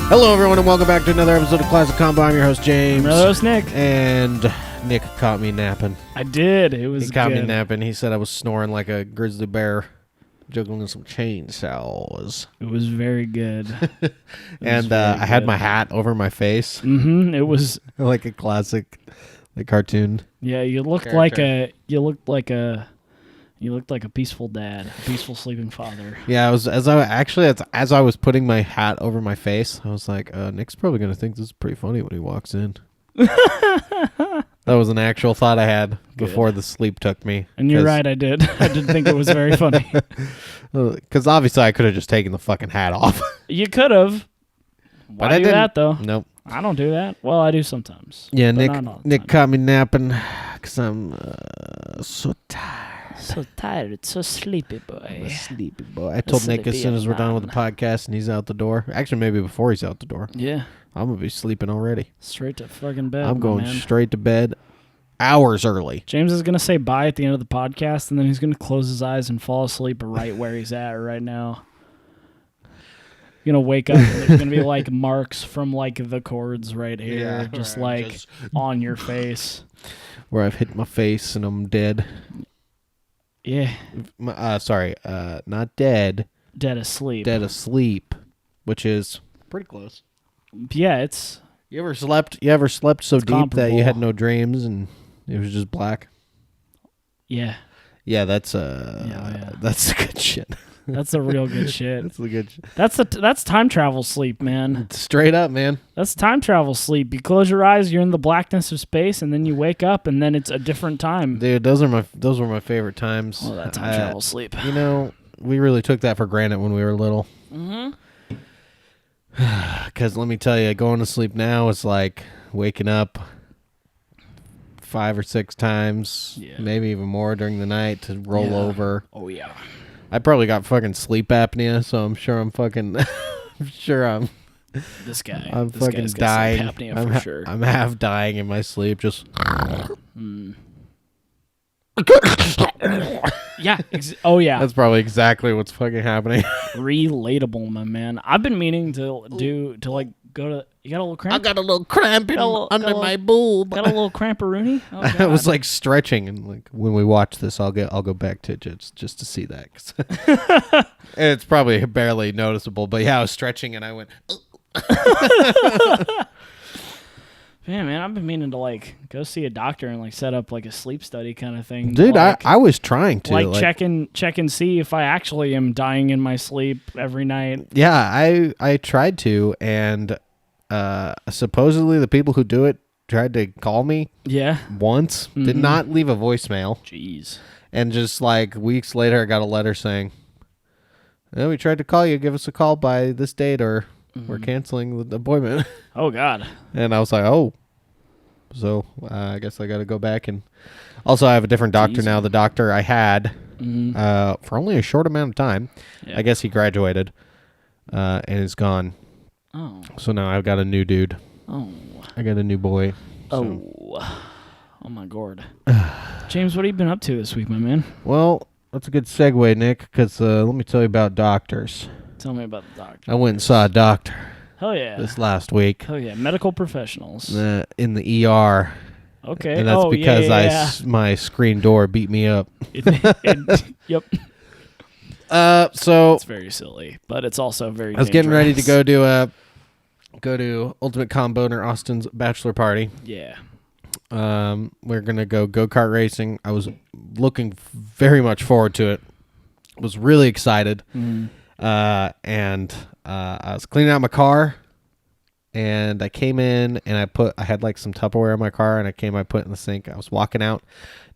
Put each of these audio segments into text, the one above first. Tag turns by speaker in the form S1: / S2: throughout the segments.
S1: Hello, everyone, and welcome back to another episode of Classic Combo. I'm your host, James.
S2: I'm your host, Nick.
S1: And Nick caught me napping.
S2: I did. It was
S1: He caught
S2: good.
S1: me napping. He said I was snoring like a grizzly bear, juggling some chainsaws.
S2: It was very good.
S1: And I had my hat over my face.
S2: Mm-hmm. It was
S1: like a classic cartoon.
S2: Yeah, you looked like a peaceful dad, a peaceful sleeping father.
S1: Yeah, as I was putting my hat over my face, I was like, Nick's probably gonna think this is pretty funny when he walks in. That was an actual thought I had before the sleep took me.
S2: And you're right, I did. I did think it was very funny.
S1: Because obviously I could have just taken the fucking hat off.
S2: You could have. Why
S1: But I
S2: do
S1: didn't.
S2: that though?
S1: Nope.
S2: I don't do that. Well, I do sometimes.
S1: Yeah,
S2: but
S1: Nick caught me napping because I'm so tired.
S2: So tired, so sleepy, boy.
S1: I'm a sleepy boy. I told Nick as soon as we're done with the podcast and he's out the door. Actually, maybe before he's out the door.
S2: Yeah.
S1: I'm going to be sleeping already.
S2: Straight to fucking bed.
S1: I'm going straight to bed hours early.
S2: James is going to say bye at the end of the podcast, and then he's going to close his eyes and fall asleep right where he's at right now. You're going to wake up, and there's going to be, like, marks from, like, the cords right here, just on your face.
S1: Where I've hit my face and I'm dead.
S2: Yeah.
S1: Not dead.
S2: Dead asleep.
S1: Dead asleep, which is pretty close.
S2: Yeah, it's...
S1: You ever slept so deep
S2: comparable.
S1: that you had no dreams and it was just black?
S2: Yeah.
S1: Yeah, that's good shit.
S2: That's the real good shit.
S1: That's the good shit.
S2: That's time travel sleep, man.
S1: Straight up, man.
S2: That's time travel sleep. You close your eyes, you're in the blackness of space, and then you wake up, and then it's a different time.
S1: Dude, those were my favorite times.
S2: Oh, that time travel sleep.
S1: You know, we really took that for granted when we were little.
S2: Mm-hmm.
S1: Because let me tell you, going to sleep now is like waking up 5 or 6 times, maybe even more during the night to roll over.
S2: Oh, yeah.
S1: I probably got fucking sleep apnea, so I'm sure I'm
S2: This guy.
S1: I'm
S2: this
S1: fucking
S2: guy's got
S1: dying.
S2: sleep apnea for sure.
S1: I'm half dying in my sleep, just...
S2: Yeah. Oh, yeah.
S1: That's probably exactly what's fucking happening.
S2: Relatable, my man. I've been meaning to go to... You got a little cramp?
S1: I got a little cramp under my boob.
S2: Got a little cramperoonie? Oh,
S1: I was like stretching, and like when we watch this, I'll go back to just to see that. It's probably barely noticeable, but yeah, I was stretching and I went.
S2: Yeah, man, I've been meaning to like go see a doctor and like set up like a sleep study kind of thing.
S1: Dude,
S2: like,
S1: I was trying to
S2: like check and see if I actually am dying in my sleep every night.
S1: Yeah, I tried to, and supposedly the people who do it tried to call me.
S2: Yeah.
S1: Once. Mm-hmm. Did not leave a voicemail.
S2: Jeez.
S1: And just like weeks later, I got a letter saying, we tried to call you. Give us a call by this date or we're canceling the appointment.
S2: Oh, God.
S1: And I was like, oh. So I guess I got to go back. And also I have a different doctor now. The doctor I had for only a short amount of time. Yeah. I guess he graduated and is gone. Oh. So now I've got a new dude. Oh. I got a new boy.
S2: So. Oh, my God. James, what have you been up to this week, my man?
S1: Well, that's a good segue, Nick, because let me tell you about doctors.
S2: Tell me about the doctor.
S1: I went and saw a doctor.
S2: Hell yeah.
S1: This last week.
S2: Hell yeah. Medical professionals.
S1: In the ER.
S2: Okay.
S1: And that's because my screen door beat me up.
S2: Yep.
S1: So
S2: it's very silly, but it's also very
S1: I was getting ready to go to Ultimate Comboner Austin's bachelor party.
S2: Yeah.
S1: We're going to go-kart racing. I was looking very much forward to it. Was really excited. And I was cleaning out my car, and I came in and I had like some Tupperware in my car, and I put it in the sink. I was walking out.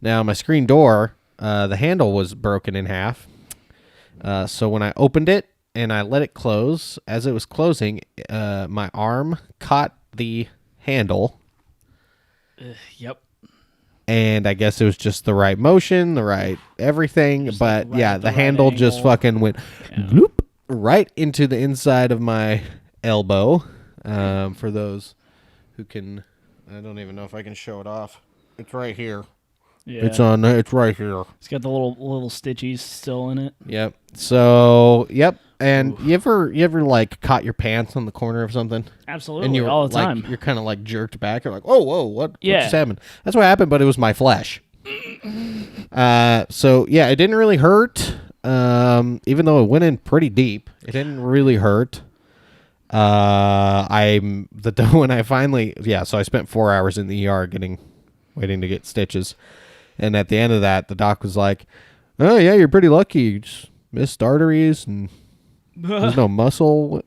S1: Now my screen door, the handle was broken in half. So when I opened it and I let it close, as it was closing, my arm caught the handle.
S2: Yep.
S1: And I guess it was just the right motion, the right everything. Just but the handle right just fucking went bloop, right into the inside of my elbow. For those who can, I don't even know if I can show it off. It's right here. Yeah. It's right here.
S2: It's got the little stitchies still in it.
S1: Yep. So, yep. And you ever like caught your pants on the corner of something?
S2: Absolutely,
S1: And you're
S2: all the
S1: like,
S2: time.
S1: you're kind of like jerked back. You're like, oh, whoa, what just happened? That's what happened, but it was my flesh. So yeah, it didn't really hurt. Even though it went in pretty deep, it didn't really hurt. When I finally, so I spent 4 hours in the ER waiting to get stitches. And at the end of that, the doc was like, oh yeah, you're pretty lucky. You just missed arteries and there's no muscle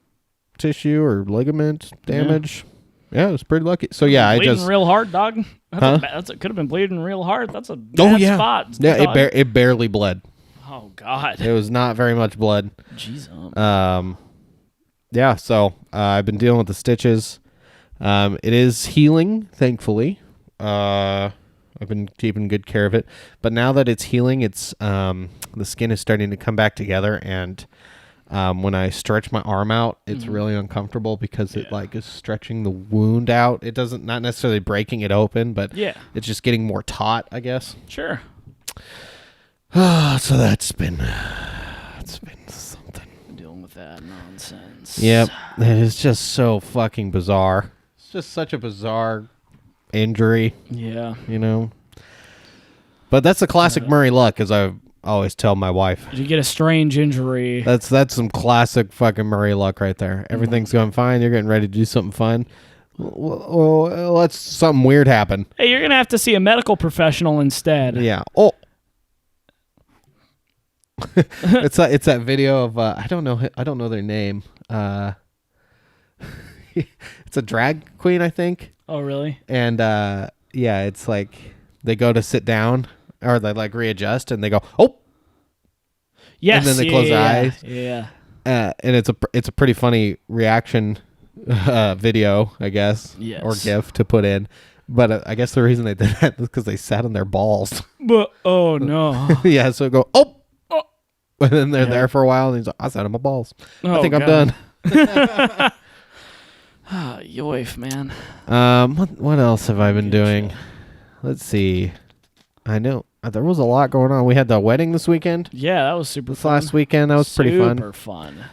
S1: tissue or ligament damage. Yeah, it was pretty lucky. So yeah, I
S2: bleeding
S1: just
S2: real hard, dog. That's could have been bleeding real hard. That's a bad spot.
S1: Yeah,
S2: dog.
S1: it barely bled.
S2: Oh God.
S1: It was not very much blood.
S2: Jeez.
S1: Yeah, so I've been dealing with the stitches. It is healing, thankfully. I've been keeping good care of it. But now that it's healing, it's the skin is starting to come back together, and when I stretch my arm out, it's really uncomfortable because it like is stretching the wound out. It doesn't, not necessarily breaking it open, but it's just getting more taut, I guess.
S2: Sure.
S1: So it's been something.
S2: Dealing with that nonsense.
S1: Yep. It is just so fucking bizarre. It's just such a bizarre injury.
S2: Yeah.
S1: You know? But that's the classic Murray luck, as I always tell my wife.
S2: You get a strange injury.
S1: That's some classic fucking Murray luck right there. Everything's going fine. You're getting ready to do something fun. Well, let's something weird happen.
S2: Hey, you're gonna have to see a medical professional instead.
S1: Yeah. Oh. it's that video of I don't know their name. It's a drag queen, I think.
S2: Oh, really?
S1: And it's like they go to sit down or they like readjust and they go, oh.
S2: Yes.
S1: And then they close their eyes.
S2: Yeah.
S1: And it's a pretty funny reaction video, I guess, or GIF to put in. But I guess the reason they did that is because they sat on their balls.
S2: But oh no.
S1: Yeah, so go and then they're there for a while, and he's like, I sat on my balls. I think I'm done.
S2: Yoif, man.
S1: What else have I been doing? Let's see. I know there was a lot going on. We had the wedding this weekend.
S2: Yeah, that was super fun.
S1: Last weekend, that was pretty fun.
S2: Super fun.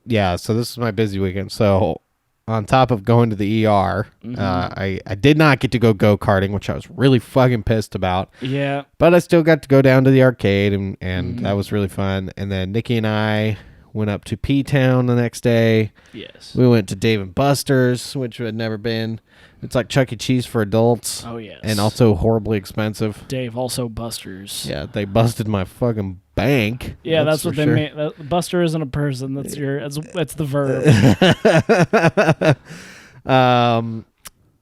S1: Yeah, so this is my busy weekend. So on top of going to the ER, I did not get to go go-karting, which I was really fucking pissed about.
S2: Yeah.
S1: But I still got to go down to the arcade, and that was really fun. And then Nikki and I went up to P-Town the next day.
S2: Yes.
S1: We went to Dave & Buster's, which had never been. It's like Chuck E. Cheese for adults.
S2: Oh, yes.
S1: And also horribly expensive.
S2: Dave, also Buster's.
S1: Yeah, they busted my fucking bank.
S2: Yeah, that's what they mean. Buster isn't a person. That's that's the verb.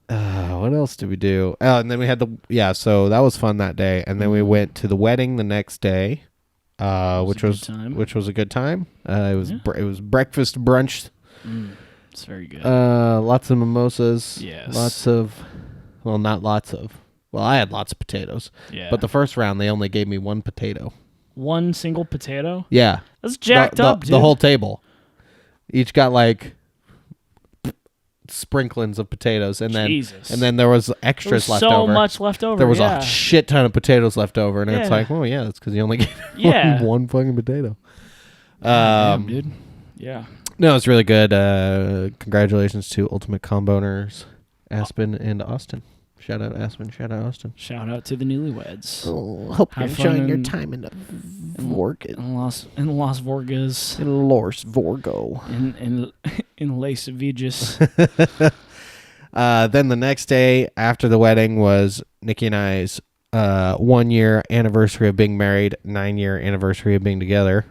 S1: What else did we do? Oh, and then we had so that was fun that day. And then we went to the wedding the next day, which was a good time. It was breakfast brunch.
S2: It's very good.
S1: Lots of mimosas.
S2: Yes.
S1: Not lots of. Well, I had lots of potatoes.
S2: Yeah.
S1: But the first round they only gave me one potato.
S2: One single potato?
S1: Yeah.
S2: That's jacked up, dude.
S1: The whole table. Each got like sprinklings of potatoes, and then there was extras left over.
S2: So much left over.
S1: There was a shit ton of potatoes left over, and it's like, well, yeah, that's because you only gave one fucking potato.
S2: Damn, dude. Yeah.
S1: No, it's really good. Congratulations to Ultimate Combo owners, Aspen and Austin. Shout out Aspen. Shout out Austin.
S2: Shout out to the newlyweds.
S1: Hope you're enjoying your time in Vorgin.
S2: In Las Vorgas.
S1: In Lors Vorgo.
S2: In Las Vegas.
S1: Then the next day after the wedding was Nikki and I's 1 year anniversary of being married, 9-year anniversary of being together.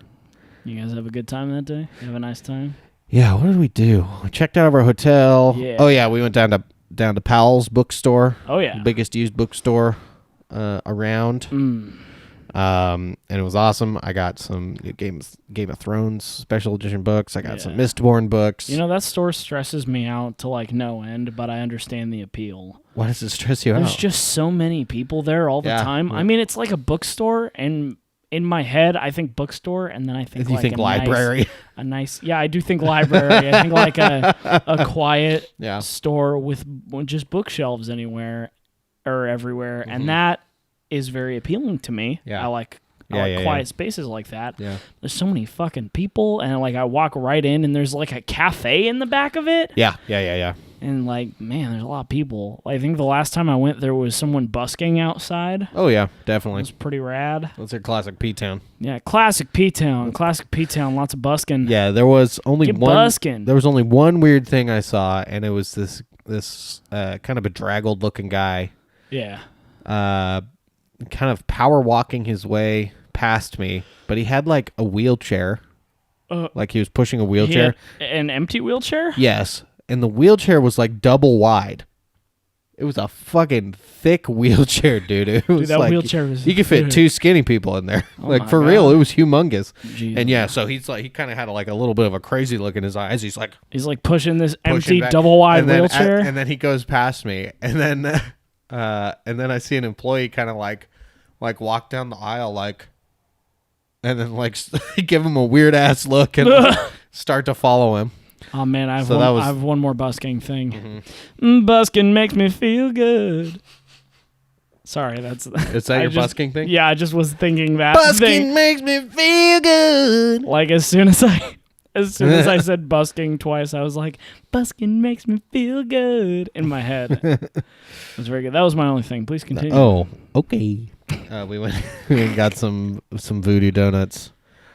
S2: You guys have a good time that day? You have a nice time?
S1: Yeah, what did we do? We checked out of our hotel.
S2: Yeah.
S1: Oh yeah, we went down to Powell's bookstore.
S2: Oh yeah.
S1: The biggest used bookstore around. And it was awesome. I got some Game of Thrones special edition books. I got some Mistborn books.
S2: You know, that store stresses me out to like no end, but I understand the appeal.
S1: Why does it stress you out?
S2: There's just so many people there all the time.
S1: Yeah.
S2: I mean, it's like a bookstore, and in my head, I think bookstore, and then I think
S1: you think library.
S2: Yeah, I do think library. I think like a quiet store with just bookshelves anywhere or everywhere, and that is very appealing to me.
S1: Yeah.
S2: I like I
S1: Yeah,
S2: like
S1: yeah,
S2: quiet
S1: yeah.
S2: spaces like that.
S1: Yeah.
S2: There's so many fucking people, and like I walk right in, and there's like a cafe in the back of it.
S1: Yeah. Yeah.
S2: And like, man, there's a lot of people. I think the last time I went, there was someone busking outside.
S1: Oh yeah,
S2: It
S1: definitely.
S2: was pretty rad.
S1: That's a classic P-town.
S2: Yeah, classic P-Town. Classic P-Town. Lots of busking.
S1: Yeah, there was only
S2: Get
S1: one.
S2: busking.
S1: There was only one weird thing I saw, and it was this kind of bedraggled looking guy,
S2: Yeah.
S1: kind of power walking his way past me, but he had like a wheelchair, like he was pushing a
S2: He
S1: wheelchair.
S2: had an empty wheelchair?
S1: Yes, and the wheelchair was like double wide. It was a fucking thick wheelchair, dude. It was
S2: that
S1: like
S2: wheelchair was
S1: you could fit two skinny people in there.
S2: Oh
S1: like
S2: my
S1: for real,
S2: God.
S1: it was humongous.
S2: Jesus.
S1: And yeah, so he's like he kind of had like a little bit of a crazy look in his eyes. He's like
S2: He's like pushing this
S1: pushing
S2: empty
S1: back.
S2: double wide
S1: And then
S2: wheelchair.
S1: and then he goes past me, and then I see an employee kind of like walk down the aisle and then like give him a weird ass look and start to follow him.
S2: Oh man, I have,
S1: So
S2: one,
S1: that was-
S2: I have one more busking thing. Busking makes me feel good. Sorry, that's
S1: Is that
S2: I
S1: your
S2: just-
S1: busking thing?
S2: Yeah, I just was thinking that
S1: Busking
S2: thing.
S1: makes me feel good.
S2: Like as soon as I said busking twice, I was like, busking makes me feel good in my head. It was very good. That was my only thing. Please continue.
S1: Oh, okay. We went and got some voodoo donuts.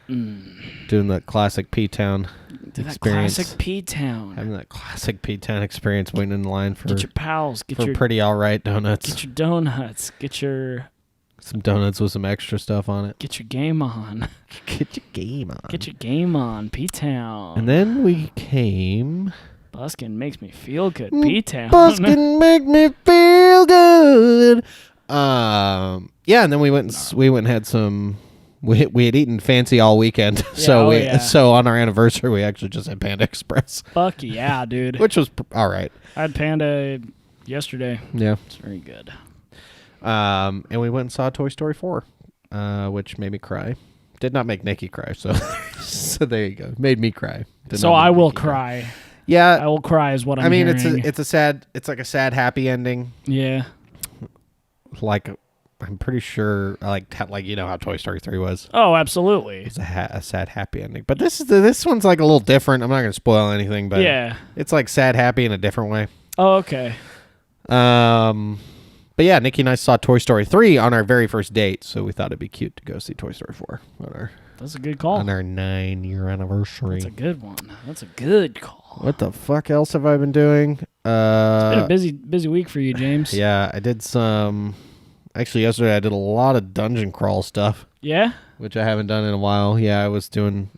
S1: Doing that classic P-town
S2: Dude, that
S1: experience.
S2: classic P-Town.
S1: Having that classic P-town experience, waiting in line for
S2: Get your pals. Get your
S1: pretty all right donuts.
S2: get your donuts. Get your
S1: Some donuts with some extra stuff on it.
S2: get your game on.
S1: Get your game on.
S2: Get your game on. P-Town.
S1: And then we came.
S2: Busking makes me feel good. P-Town.
S1: Buskin' make me feel good. Yeah, and then we went and had some. We had eaten fancy all weekend, so so on our anniversary we actually just had Panda Express,
S2: Fuck yeah, dude.
S1: which was all right.
S2: I had Panda yesterday.
S1: Yeah.
S2: It's very good.
S1: And we went and saw Toy Story 4, which made me cry. Did not make Nikki cry, so so there you go. Made me cry. Did
S2: So
S1: not make
S2: I will
S1: Nikki cry.
S2: cry.
S1: Yeah,
S2: I will cry is what I'm
S1: I mean
S2: hearing.
S1: it's like a sad happy ending.
S2: Yeah.
S1: Like I'm pretty sure like you know how Toy Story 3 was.
S2: Oh, absolutely.
S1: It's a sad happy ending. But this one's like a little different. I'm not going to spoil anything, but
S2: Yeah.
S1: it's like sad happy in a different way.
S2: Oh, okay.
S1: But yeah, Nikki and I saw Toy Story 3 on our very first date, so we thought it'd be cute to go see Toy Story 4
S2: That's a good call.
S1: on our 9-year anniversary.
S2: That's a good one. That's a good call.
S1: What the fuck else have I been doing?
S2: It's been a busy week for you, James.
S1: Yeah, I did some. Actually, yesterday I did a lot of dungeon crawl stuff,
S2: Yeah?
S1: which I haven't done in a while. Yeah, I was doing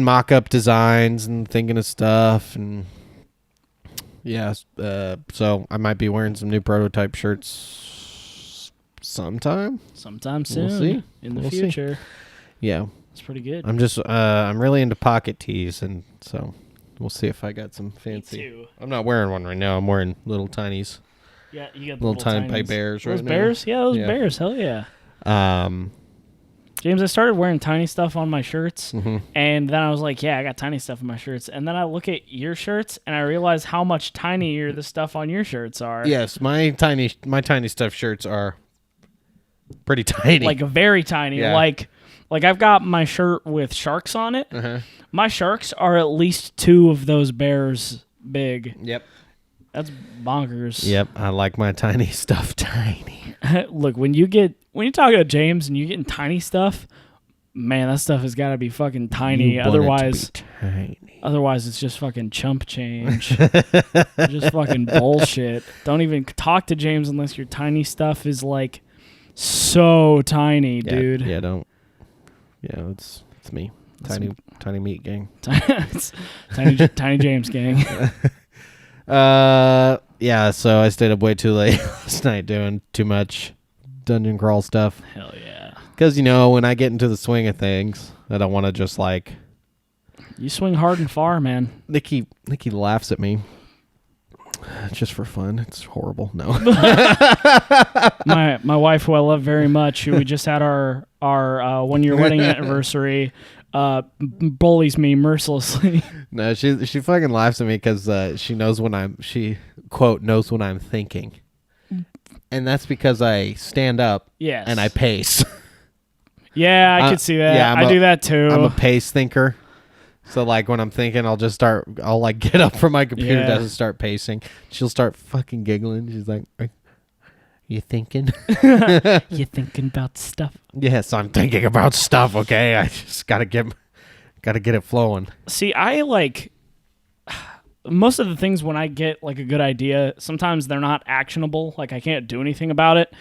S1: mock-up designs and thinking of stuff, and yeah, so I might be wearing some new prototype shirts sometime.
S2: Sometime
S1: We'll
S2: soon.
S1: see.
S2: In the
S1: We'll see.
S2: future.
S1: Yeah,
S2: That's pretty good.
S1: I'm really into pocket tees, and so we'll see if I got some fancy.
S2: Me too.
S1: I'm not wearing one right now. I'm wearing little tinies.
S2: Yeah, you got the
S1: Little tiny
S2: tinies.
S1: bears
S2: Those
S1: right now.
S2: bears? Yeah, those
S1: Yeah.
S2: bears. Hell yeah.
S1: Um,
S2: James, I started wearing tiny stuff on my shirts,
S1: mhm.
S2: and then I was like, yeah, I got tiny stuff on my shirts. And then I look at your shirts, and I realize how much tinier the stuff on your shirts are.
S1: Yes, my tiny stuff shirts are pretty tiny.
S2: Like very tiny.
S1: Yeah.
S2: Like I've got my shirt with sharks on it.
S1: Uh-huh.
S2: My sharks are at least 2 of those bears big.
S1: Yep.
S2: That's bonkers.
S1: Yep. I like my tiny stuff tiny.
S2: Look, when you talk to James and you're getting tiny stuff, man, that stuff has got to be fucking tiny.
S1: You want it to
S2: Otherwise,
S1: be tiny.
S2: otherwise it's just fucking chump change. Just fucking bullshit. Don't even talk to James unless your tiny stuff is like so tiny,
S1: Yeah,
S2: dude.
S1: Yeah, don't. Yeah, it's me. Tiny meat gang.
S2: It's tiny James gang.
S1: Yeah, so I stayed up way too late last night doing too much dungeon crawl stuff.
S2: Hell yeah.
S1: Because, when I get into the swing of things, I don't want to just like...
S2: You swing hard and far, man.
S1: Nikki laughs at me. Just for fun. It's horrible. No.
S2: My wife, who I love very much, who we just had our 1-year wedding anniversary, bullies me mercilessly.
S1: No, she fucking laughs at me because she knows when she quote knows when I'm thinking. and that's because I stand up
S2: Yes.
S1: and I pace.
S2: Yeah, I could see that.
S1: yeah,
S2: I do that too.
S1: I'm a pace thinker. So, like, when I'm thinking, I'll, like, get up from my computer desk and start pacing. She'll start fucking giggling. She's like, are you thinking?
S2: You thinking about stuff?
S1: Yes, I'm thinking about stuff, okay? I just gotta get it flowing.
S2: See, I like most of the things when I get like a good idea, sometimes they're not actionable. Like I can't do anything about it.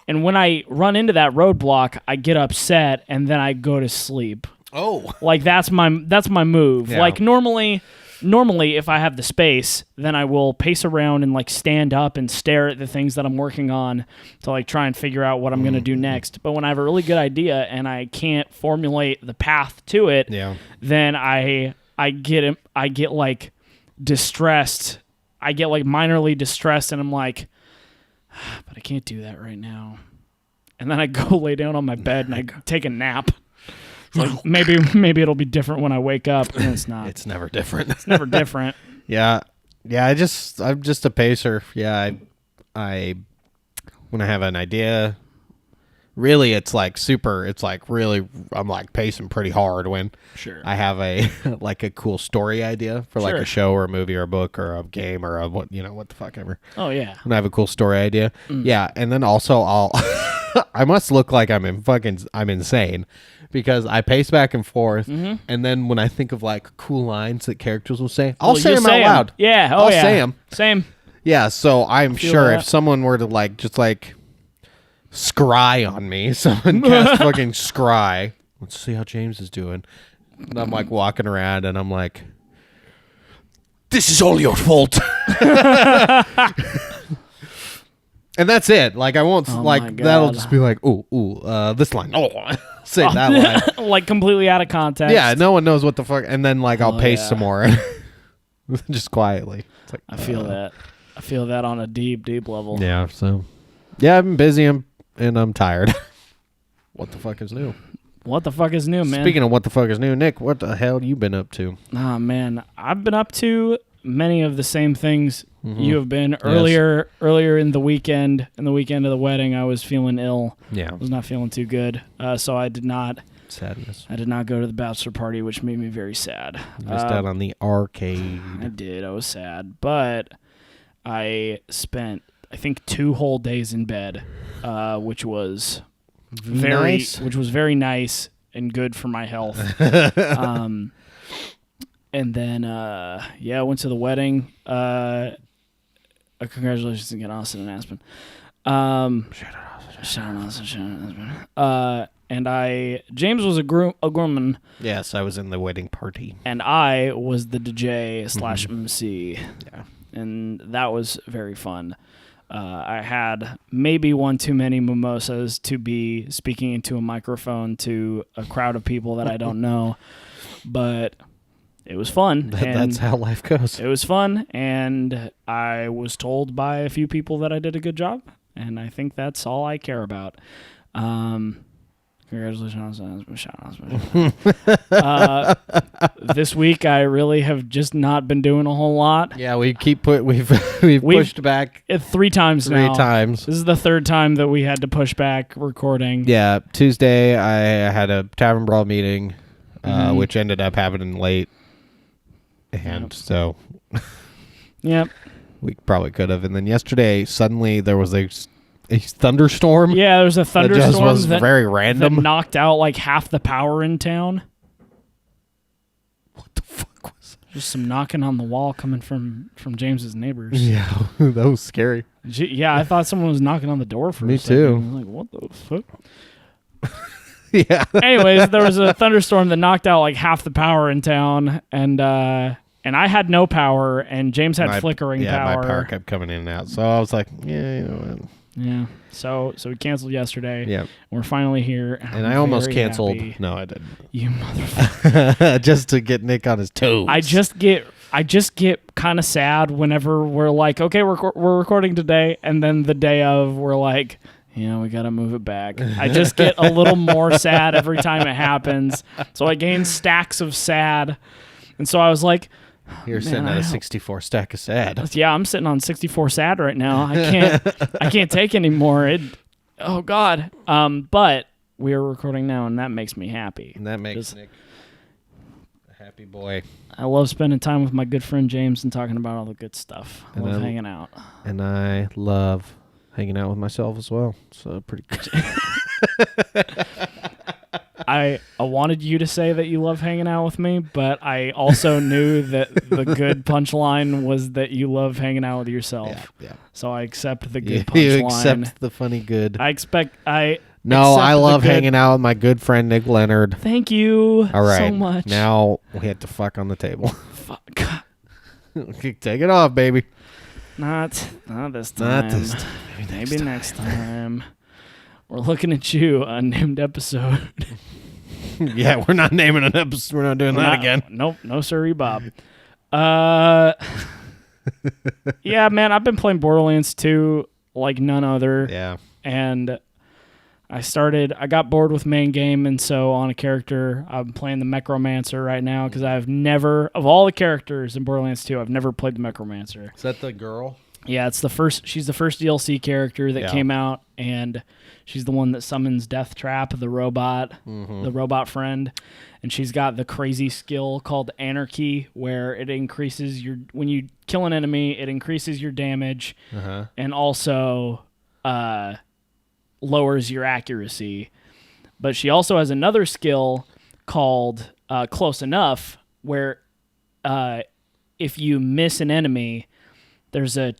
S2: And when I run into that roadblock, I get upset and then I go to sleep.
S1: Oh.
S2: Like that's my move.
S1: Yeah.
S2: Like normally if I have the space, then I will pace around and like stand up and stare at the things that I'm working on to like try and figure out what I'm going to do next. But when I have a really good idea and I can't formulate the path to it, then I get like distressed. I get like minorly distressed and I'm like, but I can't do that right now. And then I go lay down on my bed and I take a nap. Like maybe it'll be different when I wake up, and it's not.
S1: It's never different.
S2: It's never different.
S1: Yeah. I'm just a pacer. Yeah, I when I have an idea, really it's like really I'm like pacing pretty hard when I have a like a cool story idea for like a show or a movie or a book or a game or a what the fuck ever.
S2: Oh yeah.
S1: When I have a cool story idea. Yeah, and then also I'll I must look like I'm insane because I pace back and forth, and then when I think of like cool lines that characters will say, I'll say them out loud.
S2: Yeah,
S1: I'll say them.
S2: Same.
S1: Yeah, so I'm sure if someone were to like just like scry on me, someone cast fucking scry. Let's see how James is doing. And I'm like walking around, and I'm like, "This is all your fault." And that's it. Like I won't that'll just be like, this line. Oh, say that line.
S2: Like completely out of context.
S1: Yeah, no one knows what the fuck. And then like I'll pace some more, just quietly. It's like
S2: I feel that. I feel that on a deep, deep level.
S1: Yeah. So, yeah, I've been busy and I'm tired. What the fuck is new?
S2: What the fuck is new, man?
S1: Speaking of what the fuck is new, Nick, what the hell have you been up to?
S2: Oh man, I've been up to many of the same things you have been. Earlier in the weekend of the wedding, I was feeling ill.
S1: Yeah.
S2: I was not feeling too good. So I did not
S1: Sadness.
S2: I did not go to the bachelor party, which made me very sad.
S1: You missed out on the arcade.
S2: I did. I was sad, but I spent I think 2 whole days in bed, which was very nice and good for my health. And then, I went to the wedding. Congratulations again, Austin and Aspen. Shout out Austin. And James was a groomman.
S1: Yes, I was in the wedding party.
S2: And I was the DJ / MC. Yeah. And that was very fun. I had maybe one too many mimosas to be speaking into a microphone to a crowd of people that I don't know. But it was fun.
S1: That's how life goes.
S2: It was fun, and I was told by a few people that I did a good job, and I think that's all I care about. Congratulations. This week, I really have just not been doing a whole lot.
S1: Yeah, we've pushed back
S2: 3 times now.
S1: 3 times.
S2: This is the 3rd time that we had to push back recording.
S1: Yeah, Tuesday I had a Tavern Brawl meeting, which ended up happening late. And so
S2: yep,
S1: we probably could have. And then yesterday, suddenly there was a thunderstorm.
S2: Yeah, there was a thunderstorm
S1: that just was very random.
S2: That knocked out like half the power in town.
S1: What the fuck was that?
S2: Just some knocking on the wall coming from James's neighbors.
S1: Yeah, that was scary.
S2: Yeah, I thought someone was knocking on the door for
S1: me
S2: a second.
S1: too.
S2: I was like, what the fuck?
S1: Yeah.
S2: Anyways, there was a thunderstorm that knocked out like half the power in town, and I had no power, and James had flickering power.
S1: Yeah, my power kept coming in and out. So I was like, yeah, you know what?
S2: Yeah. So we canceled yesterday.
S1: Yeah.
S2: We're finally here.
S1: And I almost canceled.
S2: Happy.
S1: No, I didn't.
S2: You motherfucker.
S1: Just to get Nick on his toes.
S2: I just get kind of sad whenever we're like, okay, we're recording today, and then the day of we're like, yeah, we got to move it back. I just get a little more sad every time it happens. So I gain stacks of sad. And so I was like,
S1: You're sitting at a 64 stack of sad.
S2: Yeah, I'm sitting on 64 sad right now. I can't take anymore. Oh God. But we are recording now, and that makes me happy.
S1: And that makes Nick a happy boy.
S2: I love spending time with my good friend James and talking about all the good stuff. I love hanging out.
S1: And I love hanging out with myself as well. So pretty good.
S2: I wanted you to say that you love hanging out with me, but I also knew that the good punchline was that you love hanging out with yourself.
S1: Yeah.
S2: So I accept the good punchline.
S1: You accept the funny good.
S2: No,
S1: I love hanging out with my good friend Nick Leonard.
S2: Thank you
S1: All right,
S2: so much.
S1: Now we had to fuck on the table.
S2: Fuck.
S1: Take it off, baby.
S2: Not this time.
S1: Not this time.
S2: Maybe next time. We're looking at you, unnamed episode.
S1: Yeah, we're not naming an episode. We're not doing that again.
S2: Nope, no sirree, Bob. Yeah, man, I've been playing Borderlands 2 like none other.
S1: Yeah.
S2: And I got bored with main game, and so on a character, I'm playing the Necromancer right now because I've never, of all the characters in Borderlands 2, I've never played the Necromancer.
S1: Is that the girl?
S2: Yeah, she's the first DLC character that came out, and she's the one that summons Deathtrap, the robot friend, and she's got the crazy skill called Anarchy, where it increases when you kill an enemy, it increases your damage, and also lowers your accuracy. But she also has another skill called Close Enough, where if you miss an enemy, there's a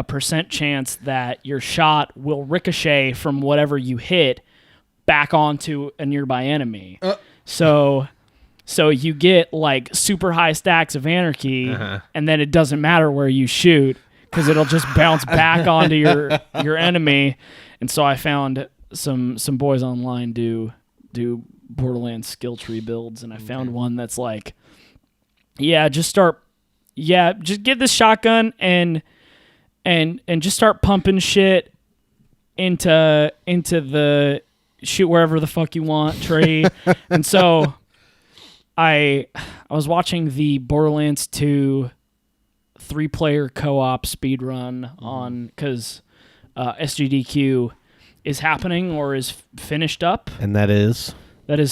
S2: percent chance that your shot will ricochet from whatever you hit back onto a nearby enemy. So you get like super high stacks of Anarchy, and then it doesn't matter where you shoot because it'll just bounce back onto your enemy. And so I found some boys online do Borderlands skill tree builds, and I found one that's like, just get this shotgun and just start pumping shit into the shoot wherever the fuck you want tree. And so I was watching the Borderlands 2 3-player co-op speedrun on because SGDQ is happening or is finished up.
S1: And that is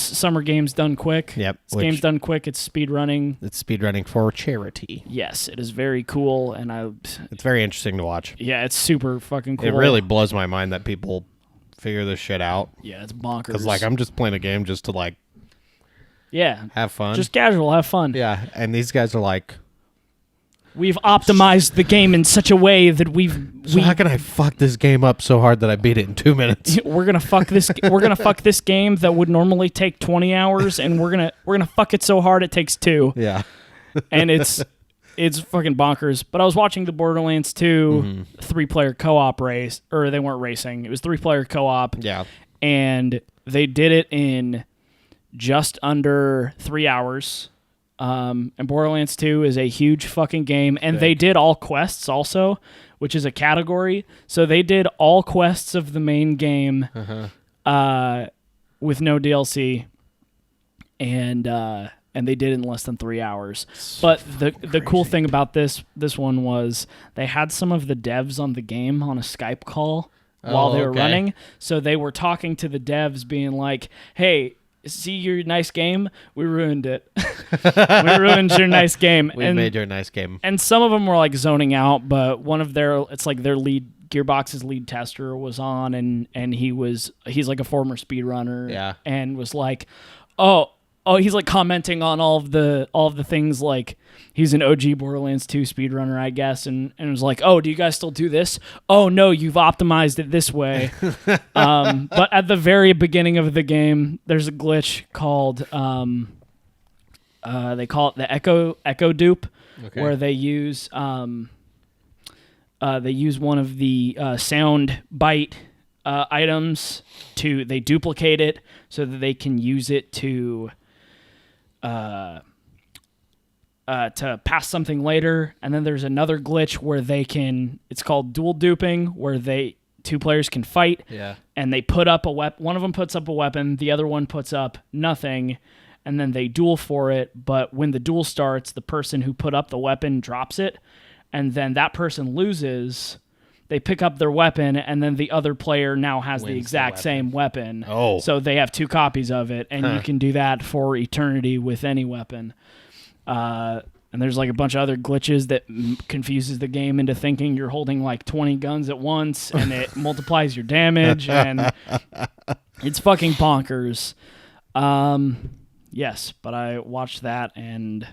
S2: Summer Games Done Quick.
S1: Yep.
S2: It's Games Done Quick. It's speedrunning.
S1: It's speedrunning for charity.
S2: Yes, it is very cool, and
S1: it's very interesting to watch.
S2: Yeah, it's super fucking cool.
S1: It really blows my mind that people figure this shit out.
S2: Yeah, it's bonkers.
S1: Because I'm just playing a game just to have fun.
S2: Just casual, have fun.
S1: Yeah, and these guys are like,
S2: we've optimized the game in such a way that
S1: how can I fuck this game up so hard that I beat it in 2 minutes?
S2: We're gonna fuck this. We're gonna fuck this game that would normally take 20 hours, and we're gonna fuck it so hard it takes 2.
S1: Yeah,
S2: and it's fucking bonkers. But I was watching the Borderlands 2 3-player co-op race, or they weren't racing. It was 3-player co-op.
S1: Yeah,
S2: and they did it in just under 3 hours. And Borderlands 2 is a huge fucking game, and they did all quests also, which is a category. So they did all quests of the main game with no DLC, and they did it in less than 3 hours. But the cool thing about this one was they had some of the devs on the game on a Skype call while they were running. So they were talking to the devs being like, hey, see your nice game? We ruined it. We ruined your nice game.
S1: We made your nice game.
S2: And some of them were like zoning out, but one of their Gearbox's lead tester was on, and he's like a former speedrunner.
S1: Yeah.
S2: And was like, he's like commenting on all of the things, like he's an OG Borderlands 2 speedrunner, I guess, and was like, oh, do you guys still do this? Oh no, you've optimized it this way. But at the very beginning of the game, there's a glitch called they call it the echo dupe, where they use one of the sound bite items they duplicate it so that they can use it to pass something later. And then there's another glitch where it's called dual duping, where 2 players can fight.
S1: Yeah.
S2: And they put up a weapon. One of them puts up a weapon, the other one puts up nothing, and then they duel for it. But when the duel starts, the person who put up the weapon drops it, and then that person loses. They pick up their weapon, and then the other player now has the exact same weapon.
S1: Oh.
S2: So they have 2 copies of it, and you can do that for eternity with any weapon. And there's like a bunch of other glitches that confuses the game into thinking you're holding like 20 guns at once, and it multiplies your damage, and it's fucking bonkers. Yes, but I watched that and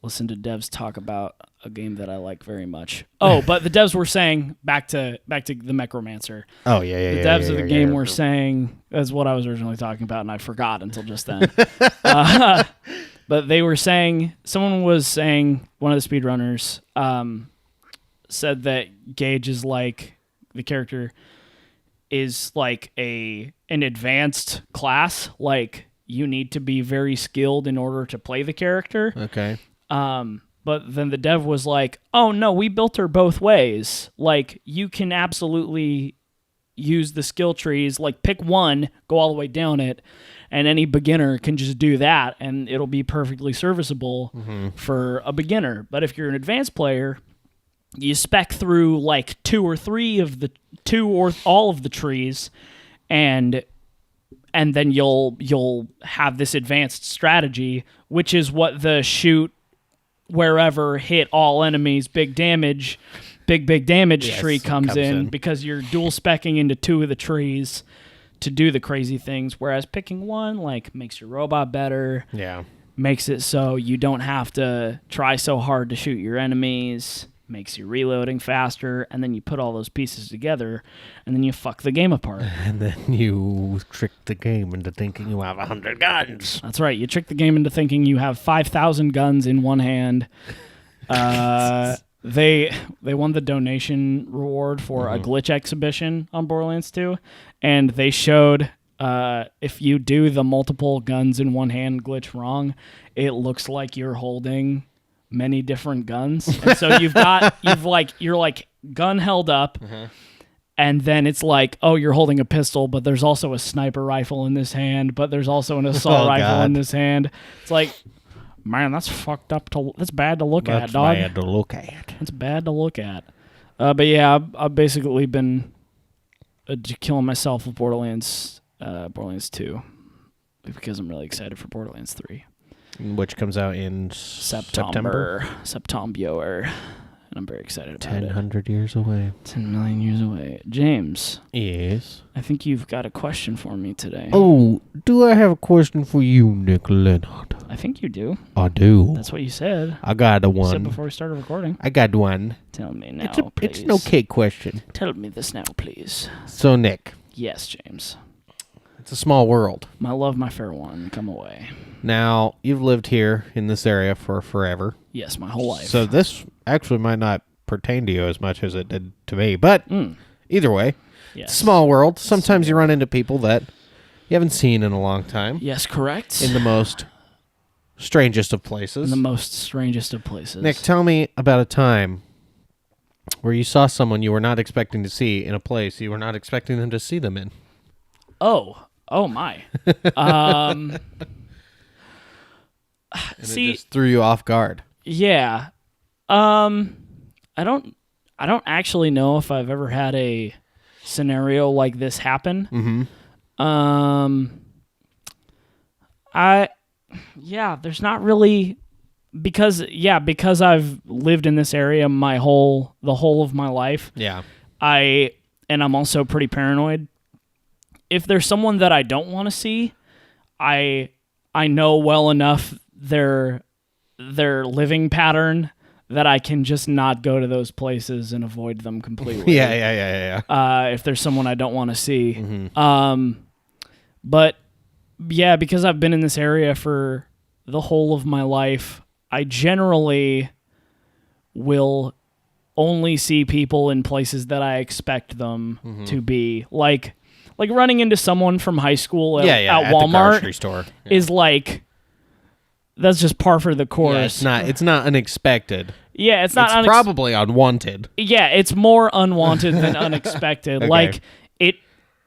S2: listened to devs talk about a game that I like very much. Oh, but the devs were saying, back to the Necromancer.
S1: Oh, yeah.
S2: The devs of the game were saying, that's what I was originally talking about, and I forgot until just then. But they were saying, someone was saying, one of the speedrunners said that Gage is like, the character is like an advanced class. Like, you need to be very skilled in order to play the character.
S1: Okay.
S2: But then the dev was like, oh, no, we built her both ways. Like, you can absolutely use the skill trees. Like, pick one, go all the way down it, and any beginner can just do that, and it'll be perfectly serviceable for a beginner. But if you're an advanced player, you spec through, like, 2 or 3 of the... 2 or all of the trees, and then you'll have this advanced strategy, which is what the shoot wherever, hit all enemies, big damage tree comes in, because you're dual specking into 2 of the trees to do the crazy things, whereas picking one like makes your robot better, makes it so you don't have to try so hard to shoot your enemies, makes you reloading faster, and then you put all those pieces together, and then you fuck the game apart.
S1: And then you trick the game into thinking you have 100 guns.
S2: That's right. You trick the game into thinking you have 5,000 guns in one hand. They won the donation reward for a glitch exhibition on Borderlands 2, and they showed if you do the multiple guns in one hand glitch wrong, it looks like you're holding many different guns. And so you're like gun held up, and then it's like, oh, you're holding a pistol, but there's also a sniper rifle in this hand, but there's also an assault rifle in this hand. It's like, man, that's fucked up. That's bad to look at, dog.
S1: That's bad to look at.
S2: It's bad to look at. But yeah, I've basically been killing myself with Borderlands 2 because I'm really excited for Borderlands 3.
S1: Which comes out in September. And I'm very excited about it. 1,000 years away.
S2: 10 million years away. James.
S1: Yes?
S2: I think you've got a question for me today.
S1: Oh, do I have a question for you, Nick Leonard?
S2: I think you do.
S1: I do.
S2: That's what you said.
S1: I got one.
S2: You said before we started recording.
S1: I got one.
S2: Tell me now, please.
S1: It's an okay question.
S2: Tell me this now, please.
S1: So, Nick.
S2: Yes, James.
S1: It's a small world.
S2: My love, my fair one, come away.
S1: Now, you've lived here in this area for forever.
S2: Yes, my whole life.
S1: So this actually might not pertain to you as much as it did to me. But either way,
S2: yes.
S1: Small world. Sometimes you run into people that you haven't seen in a long time.
S2: Yes, correct.
S1: In the most strangest of places.
S2: In the most strangest of places.
S1: Nick, tell me about a time where you saw someone you were not expecting to see in a place you were not expecting them to see them in.
S2: Oh my.
S1: See, it just threw you off guard.
S2: Yeah. I don't actually know if I've ever had a scenario like this happen. There's not really, because I've lived in this area the whole of my life.
S1: Yeah.
S2: And I'm also pretty paranoid. If there's someone that I don't want to see, I know well enough their living pattern that I can just not go to those places and avoid them completely.
S1: Yeah.
S2: If there's someone I don't want to see. But yeah, because I've been in this area for the whole of my life, I generally will only see people in places that I expect them to be. Like running into someone from high school at Walmart
S1: the grocery store.
S2: is like, that's just par for the course.
S1: Yeah, it's not unexpected.
S2: Yeah, it's not
S1: probably unwanted.
S2: Yeah, it's more unwanted than unexpected.
S1: Okay.
S2: Like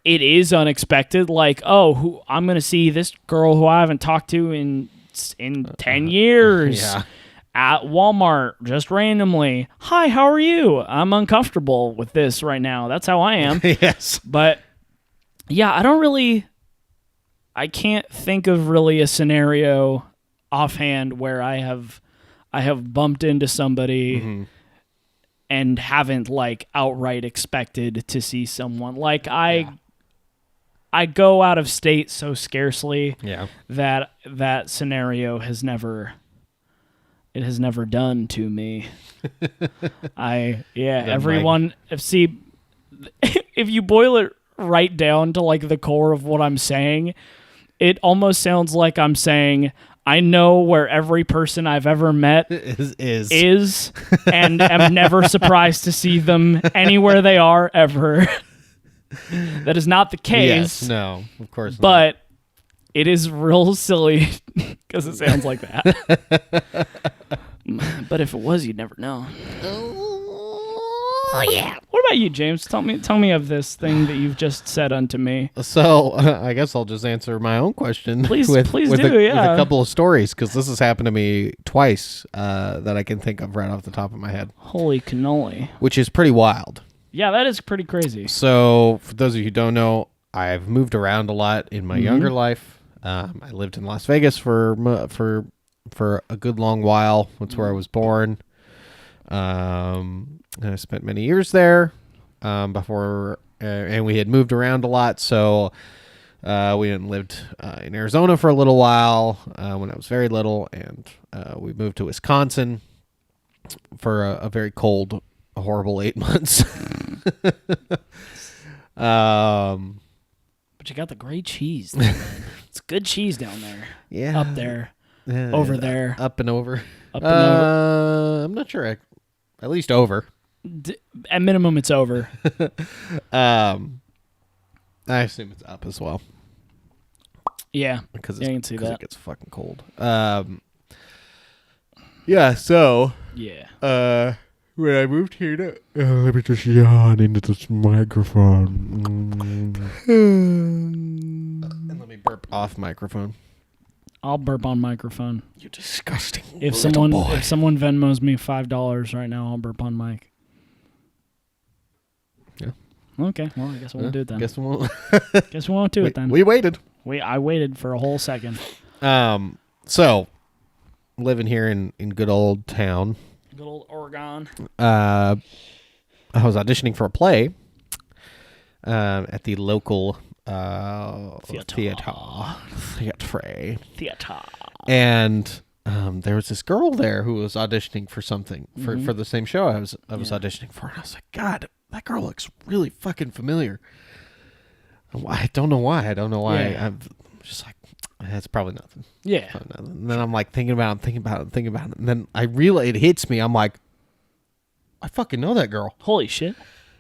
S2: it is unexpected. Like, oh, I'm gonna see this girl who I haven't talked to in 10 years.
S1: Yeah.
S2: At Walmart, just randomly. Hi, how are you? I'm uncomfortable with this right now. That's how I am.
S1: Yes.
S2: But yeah, I can't think of really a scenario offhand where I have bumped into somebody and haven't like outright expected to see someone. Like I go out of state so scarcely that scenario has never done to me. Everyone see if you boil it right down to like the core of what I'm saying, it almost sounds like I'm saying I know where every person I've ever met is and am never surprised to see them anywhere they are ever. That is not the case.
S1: Yes, no, of course not.
S2: But it is real silly because it sounds like that. But if it was, you'd never know. Oh yeah. What about you, James? Tell me of this thing that you've just said unto me.
S1: So I guess I'll just answer my own question.
S2: Please
S1: with
S2: do.
S1: With a couple of stories, because this has happened to me twice that I can think of right off the top of my head.
S2: Holy cannoli!
S1: Which is pretty wild.
S2: Yeah, that is pretty crazy.
S1: So for those of you who don't know, I've moved around a lot in my younger life. I lived in Las Vegas for a good long while. That's where I was born. And I spent many years there before, and we had moved around a lot. So we lived in Arizona for a little while when I was very little, and we moved to Wisconsin for a very cold, horrible 8 months.
S2: But you got the great cheese. There, man. It's good cheese down there.
S1: Yeah,
S2: up there, over there,
S1: up and over.
S2: Up and over.
S1: I'm not sure. At least over.
S2: At minimum, it's over.
S1: I assume it's up as well.
S2: Yeah,
S1: because
S2: I can see that.
S1: It gets fucking cold. Yeah. So.
S2: Yeah.
S1: When I moved here to, let me just yawn into this microphone. And let me burp off microphone.
S2: I'll burp on microphone.
S1: You disgusting.
S2: If someone Venmos me $5 right now, I'll burp on mic.
S1: Yeah.
S2: Okay. Well, I guess we won't do it then.
S1: Guess we won't.
S2: Guess we won't do it then.
S1: We waited.
S2: I waited for a whole second.
S1: So living here in good old town.
S2: Good old Oregon.
S1: I was auditioning for a play at the local theater. And there was this girl there who was auditioning for something for the same show I was auditioning for. And I was like, God, that girl looks really fucking familiar. I don't know why.
S2: Yeah.
S1: I'm just like, that's probably nothing.
S2: Yeah.
S1: Probably nothing. And then I'm like thinking about it. And then I realize it hits me. I'm like, I fucking know that girl.
S2: Holy shit.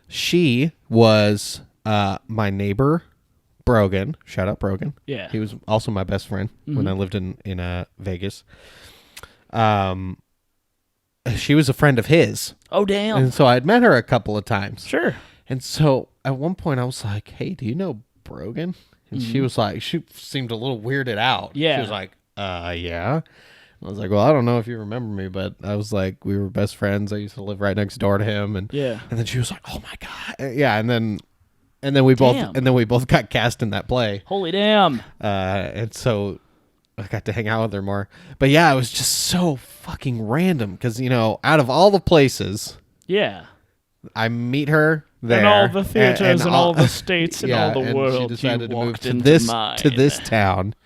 S1: She was my neighbor, Brogan. Shout out Brogan.
S2: Yeah.
S1: He was also my best friend when I lived in Vegas. She was a friend of his.
S2: Oh, damn.
S1: And so I'd met her a couple of times.
S2: Sure.
S1: And so at one point I was like, hey, do you know Brogan? And she was like, she seemed a little weirded out.
S2: Yeah.
S1: She was like, yeah. I was like, well, I don't know if you remember me, but I was like, we were best friends. I used to live right next door to him. And
S2: yeah.
S1: And then she was like, oh my God. Yeah. And then we both got cast in that play.
S2: Holy damn.
S1: And so I got to hang out with her more. But yeah, it was just so fucking random because, out of all the places.
S2: Yeah.
S1: I meet her there.
S2: And all the theaters and all the states and all the
S1: and
S2: world.
S1: She decided to move to
S2: mine.
S1: this town.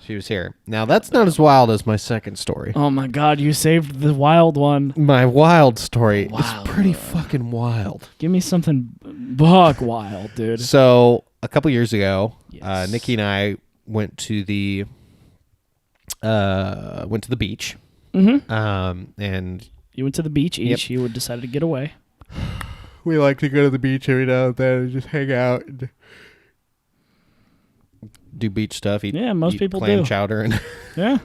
S1: She was here. Now, that's not as wild as my second story.
S2: Oh, my God. You saved the wild one.
S1: My wild story is pretty fucking wild.
S2: Give me something buck wild, dude.
S1: So, a couple years ago, Nikki and I went to the beach.
S2: Mm-hmm.
S1: And
S2: you went to the beach each. You decided to get away.
S1: We like to go to the beach every now and then and just hang out and do beach stuff.
S2: Most people
S1: clam
S2: do.
S1: Chowder and
S2: yeah.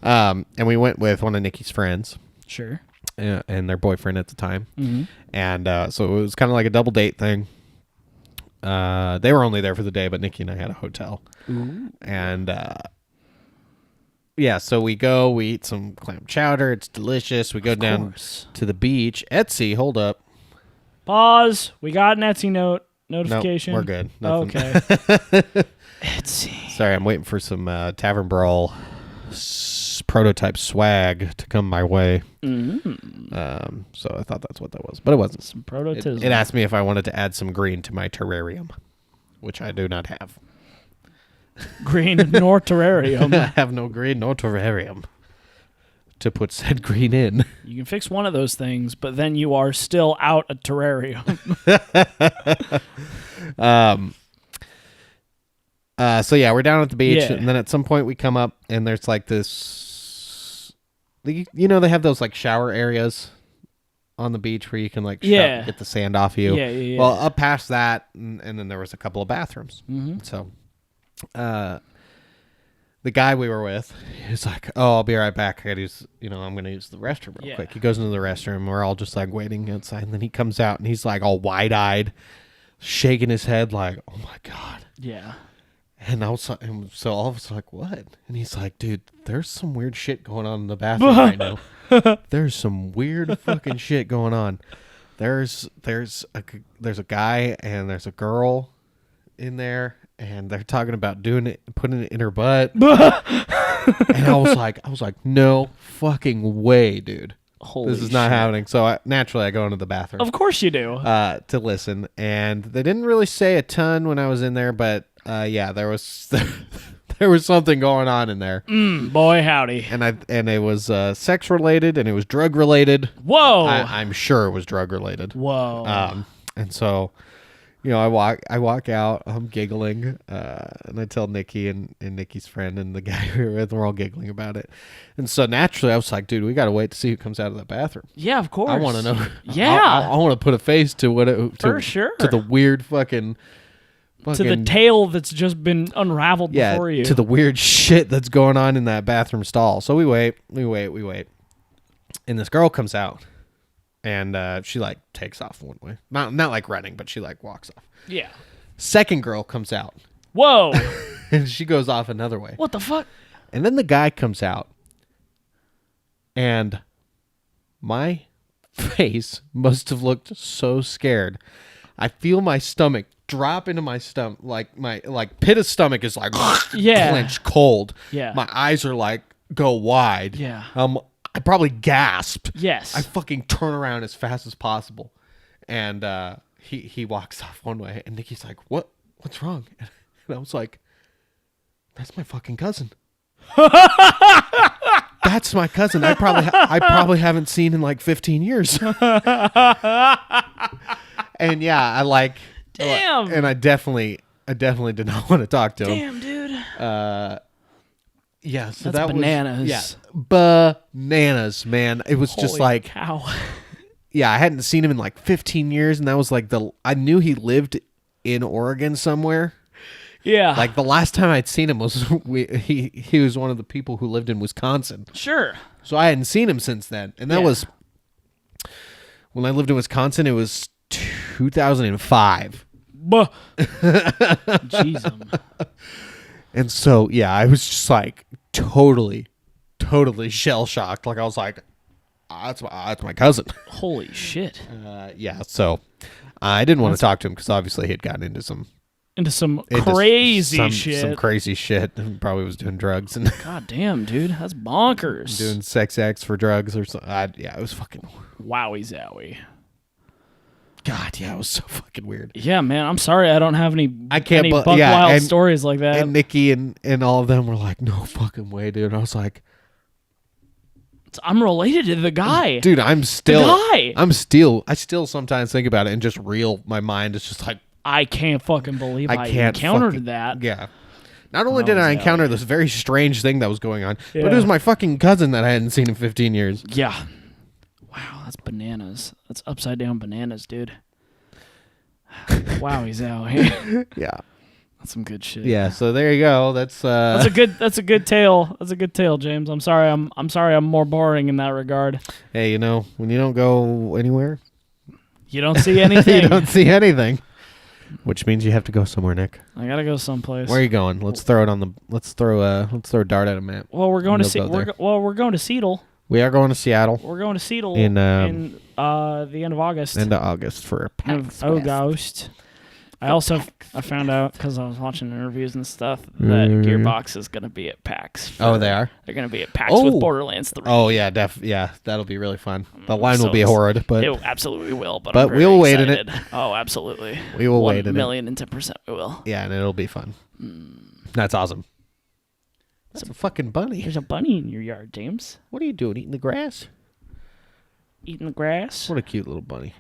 S1: And we went with one of Nikki's friends.
S2: Sure.
S1: And their boyfriend at the time.
S2: Mm-hmm.
S1: And so it was kind of like a double date thing. They were only there for the day, but Nikki and I had a hotel.
S2: Ooh.
S1: And yeah, so we eat some clam chowder. It's delicious. We go down to the beach. Etsy, hold up.
S2: Pause. We got an Etsy notification.
S1: No, we're good. Nothing.
S2: Okay. Etsy.
S1: Sorry, I'm waiting for some Tavern Brawl prototype swag to come my way.
S2: Mm-hmm.
S1: So I thought that's what that was, but it wasn't.
S2: Some prototypes.
S1: It asked me if I wanted to add some green to my terrarium, which I do not have.
S2: Green nor terrarium.
S1: I have no green nor terrarium to put said green in.
S2: You can fix one of those things, but then you are still out a terrarium.
S1: So yeah, we're down at the beach, and then at some point we come up, and there's like this, you know, they have those like shower areas on the beach where you can like get the sand off you.
S2: Yeah.
S1: Well, up past that, and then there was a couple of bathrooms.
S2: Mm-hmm.
S1: So, the guy we were with, he's like, "Oh, I'll be right back. I'm gonna use the restroom real quick." He goes into the restroom. We're all just like waiting outside, and then he comes out, and he's like all wide-eyed, shaking his head like, "Oh my god."
S2: Yeah.
S1: And I was so all of us like, "What?" And he's like, "Dude, there's some weird shit going on in the bathroom right now. There's some weird fucking shit going on. There's a guy and there's a girl in there, and they're talking about doing it, putting it in her butt." And I was like, "No fucking way, dude.
S2: Holy
S1: this is not happening." So naturally, I go into the bathroom.
S2: Of course you do.
S1: To listen, and they didn't really say a ton when I was in there, but yeah, there was there was something going on in there.
S2: Boy, howdy.
S1: And it was sex related, and it was drug related.
S2: Whoa.
S1: I'm sure it was drug related.
S2: Whoa.
S1: And so, you know, I walk out, I'm giggling, and I tell Nikki and Nikki's friend and the guy we were with, we're all giggling about it. And so naturally, I was like, "Dude, we got to wait to see who comes out of that bathroom."
S2: Yeah, of course.
S1: I want to know.
S2: Yeah.
S1: I want to put a face to what
S2: for sure.
S1: to the weird fucking
S2: to the tale that's just been unraveled before you.
S1: To the weird shit that's going on in that bathroom stall. So we wait. And this girl comes out, and she like takes off one way. Not like running, but she like walks off.
S2: Yeah.
S1: Second girl comes out.
S2: Whoa.
S1: And she goes off another way.
S2: What the fuck?
S1: And then the guy comes out, and my face must have looked so scared. I feel my stomach drop into my stomach, like my pit of stomach is like clenched cold.
S2: Yeah.
S1: My eyes are like go wide.
S2: Yeah.
S1: I probably gasped.
S2: Yes.
S1: I fucking turn around as fast as possible, and he walks off one way, and Nikki's like, "What's wrong?" And I was like, "That's my fucking cousin." That's my cousin. I probably haven't seen in like 15 years. And yeah, I like.
S2: Damn.
S1: And I definitely did not want to talk to him.
S2: Damn, dude.
S1: Yeah, so
S2: That's
S1: that
S2: bananas.
S1: was bananas, man. It was just
S2: Holy
S1: like
S2: cow.
S1: Yeah, I hadn't seen him in like 15 years, and that was like I knew he lived in Oregon somewhere.
S2: Yeah.
S1: Like the last time I'd seen him was he was one of the people who lived in Wisconsin.
S2: Sure.
S1: So I hadn't seen him since then. And that was when I lived in Wisconsin, it was 2005.
S2: Jeez.
S1: And so, yeah, I was just like totally shell shocked. Like I was like, that's my cousin.
S2: Holy shit.
S1: Yeah. So I didn't want to talk to him because obviously he had gotten into some
S2: crazy shit.
S1: Some crazy shit. And probably was doing drugs and
S2: God damn, dude, that's bonkers.
S1: doing sex acts for drugs or something. Yeah, it was fucking
S2: wowie zowie.
S1: God, yeah, it was so fucking weird.
S2: Yeah, man, I'm sorry I don't have any buck
S1: wild
S2: wild stories like that.
S1: And Nikki and all of them were like, "No fucking way, dude." And I was like,
S2: I'm related to the guy.
S1: Dude, I still sometimes think about it and just my mind is just like,
S2: I can't fucking believe I encountered that.
S1: Yeah. Not only did I encounter this very strange thing that was going on, but it was my fucking cousin that I hadn't seen in 15 years.
S2: Yeah. Wow, that's bananas. That's upside down bananas, dude. Wow, he's out here.
S1: Yeah.
S2: That's some good shit.
S1: Yeah, so there you go. That's
S2: a good tale. That's a good tale, James. I'm sorry I'm more boring in that regard.
S1: Hey, when you don't go anywhere,
S2: you don't see anything.
S1: You don't see anything. Which means you have to go somewhere, Nick.
S2: I gotta go someplace.
S1: Where are you going? Let's throw it on the. Let's throw a dart at a map.
S2: Well, we're going to
S1: You'll go there.
S2: we're going to Seattle.
S1: We are going to Seattle
S2: We're going to Seattle
S1: in
S2: the end of August.
S1: end of August for a PAX Fest.
S2: August. I found out because I was watching interviews and stuff that Gearbox is going to be at PAX.
S1: Oh, they are?
S2: They're going to be at PAX with Borderlands 3.
S1: Oh, yeah, yeah, that'll be really fun. The line will be horrid, but...
S2: It absolutely will, but
S1: we will wait in it.
S2: Oh, absolutely.
S1: We will wait in it.
S2: 1,010% we will.
S1: Yeah, and it'll be fun. That's awesome. That's a fucking bunny.
S2: There's a bunny in your yard, James.
S1: What are you doing, eating the grass?
S2: Eating the grass?
S1: What a cute little bunny.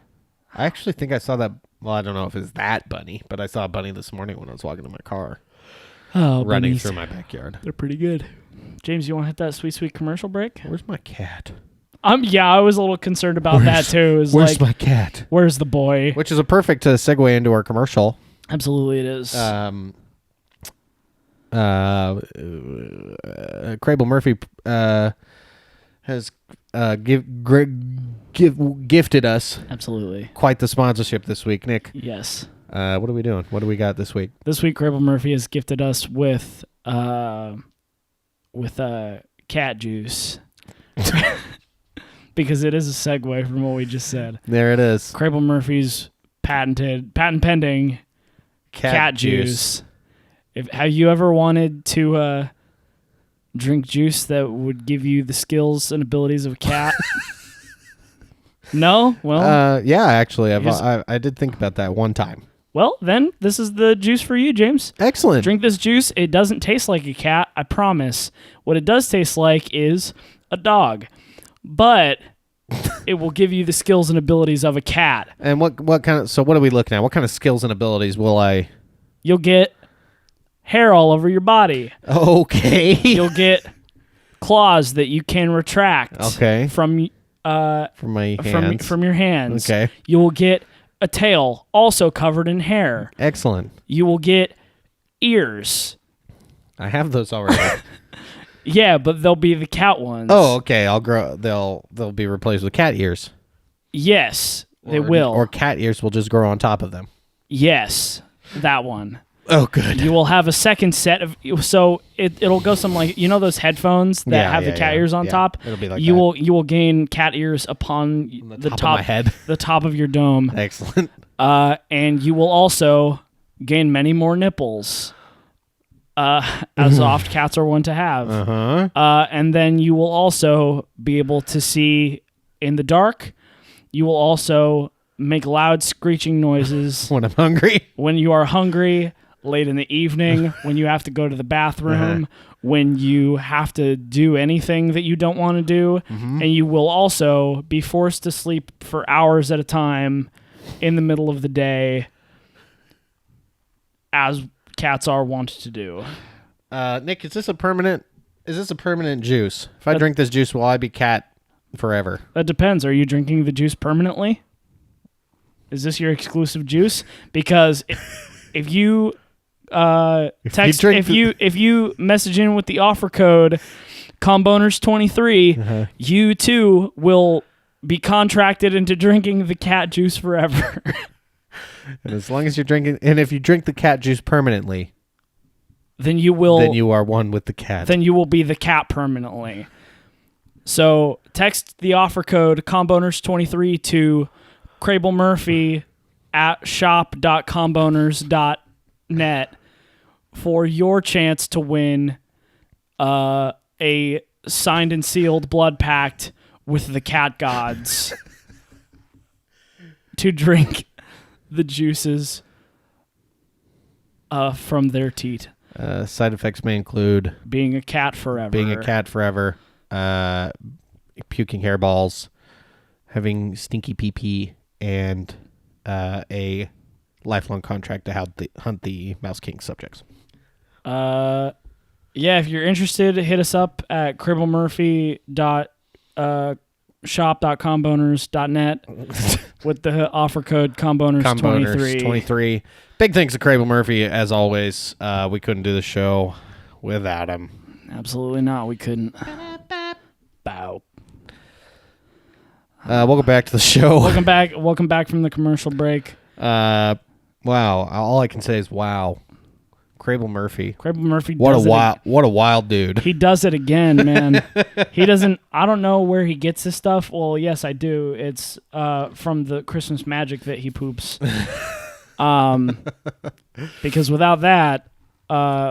S1: I actually think I saw that... Well, I don't know if it's that bunny, but I saw a bunny this morning when I was walking to my car.
S2: Oh,
S1: running
S2: bunnies.
S1: through my backyard.
S2: They're pretty good. James, you want to hit that sweet commercial break?
S1: Where's my cat?
S2: Yeah, I was a little concerned about that too.
S1: Where's my cat?
S2: Where's the boy?
S1: Which is a perfect segue into our commercial.
S2: Absolutely, it is.
S1: Kraeble Murphy has gifted us
S2: Absolutely
S1: quite the sponsorship this week, Nick.
S2: Yes.
S1: What are we doing? What do we got this week?
S2: This week, Kraeble Murphy has gifted us with cat juice. Because it is a segue from what we just said.
S1: There it is.
S2: Kraeble Murphy's patent pending cat juice. Have you ever wanted to drink juice that would give you the skills and abilities of a cat? No? Well,
S1: yeah, actually, I did think about that one time.
S2: Well, then this is the juice for you, James.
S1: Excellent.
S2: Drink this juice. It doesn't taste like a cat, I promise. What it does taste like is a dog. But it will give you the skills and abilities of a cat.
S1: And what kind of... So what are we looking at? What kind of skills and abilities will I...
S2: You'll get hair all over your body.
S1: Okay.
S2: You'll get claws that you can retract.
S1: Okay.
S2: From
S1: my hands.
S2: From your hands.
S1: Okay.
S2: You will get a tail also covered in hair.
S1: Excellent.
S2: You will get ears.
S1: I have those already.
S2: Yeah, but they'll be the cat ones.
S1: Oh, okay. They'll be replaced with cat ears.
S2: Yes, they will.
S1: Or cat ears will just grow on top of them.
S2: Yes, that one.
S1: Oh, good.
S2: You will have a second set of... So it'll go something like... You know those headphones that have the cat ears on top?
S1: It'll be like
S2: you will gain cat ears upon the top
S1: of my head.
S2: The top of your dome.
S1: Excellent.
S2: And you will also gain many more nipples. As soft cats are one to have.
S1: Uh-huh.
S2: And then you will also be able to see in the dark. You will also make loud screeching noises.
S1: When I'm hungry.
S2: When you are hungry, late in the evening, when you have to go to the bathroom, when you have to do anything that you don't want to do.
S1: Mm-hmm.
S2: And you will also be forced to sleep for hours at a time in the middle of the day, as cats are wont to do.
S1: Nick, is this a permanent juice? If I drink this juice, will I be cat forever?
S2: That depends. Are you drinking the juice permanently? Is this your exclusive juice? Because if you if you message in with the offer code comboners23, you too will be contracted into drinking the cat juice forever.
S1: And as long as you're drinking, and if you drink the cat juice permanently,
S2: then you
S1: are one with the cat.
S2: Then you will be the cat permanently. So text the offer code comboners23 to Kraeble Murphy at shop.comboners.net for your chance to win a signed and sealed blood pact with the cat gods to drink the juices from their teat.
S1: Side effects may include
S2: being a cat forever,
S1: puking hairballs, having stinky pee-pee, and a lifelong contract to hunt the Mouse King subjects.
S2: Yeah, if you're interested, hit us up at kraeblemurphy.shop.comboners.net with the offer code comboners23.
S1: 23. Big thanks to Kraeble Murphy, as always. We couldn't do the show without him.
S2: Absolutely not. We couldn't. Bow.
S1: Welcome back to the show.
S2: Welcome back from the commercial break.
S1: Wow. All I can say is wow. Kraeble Murphy.
S2: Kraeble Murphy
S1: What
S2: does
S1: a wild dude.
S2: He does it again, man. He doesn't. I don't know where he gets this stuff. Well, yes, I do. It's from the Christmas magic that he poops. Because without that,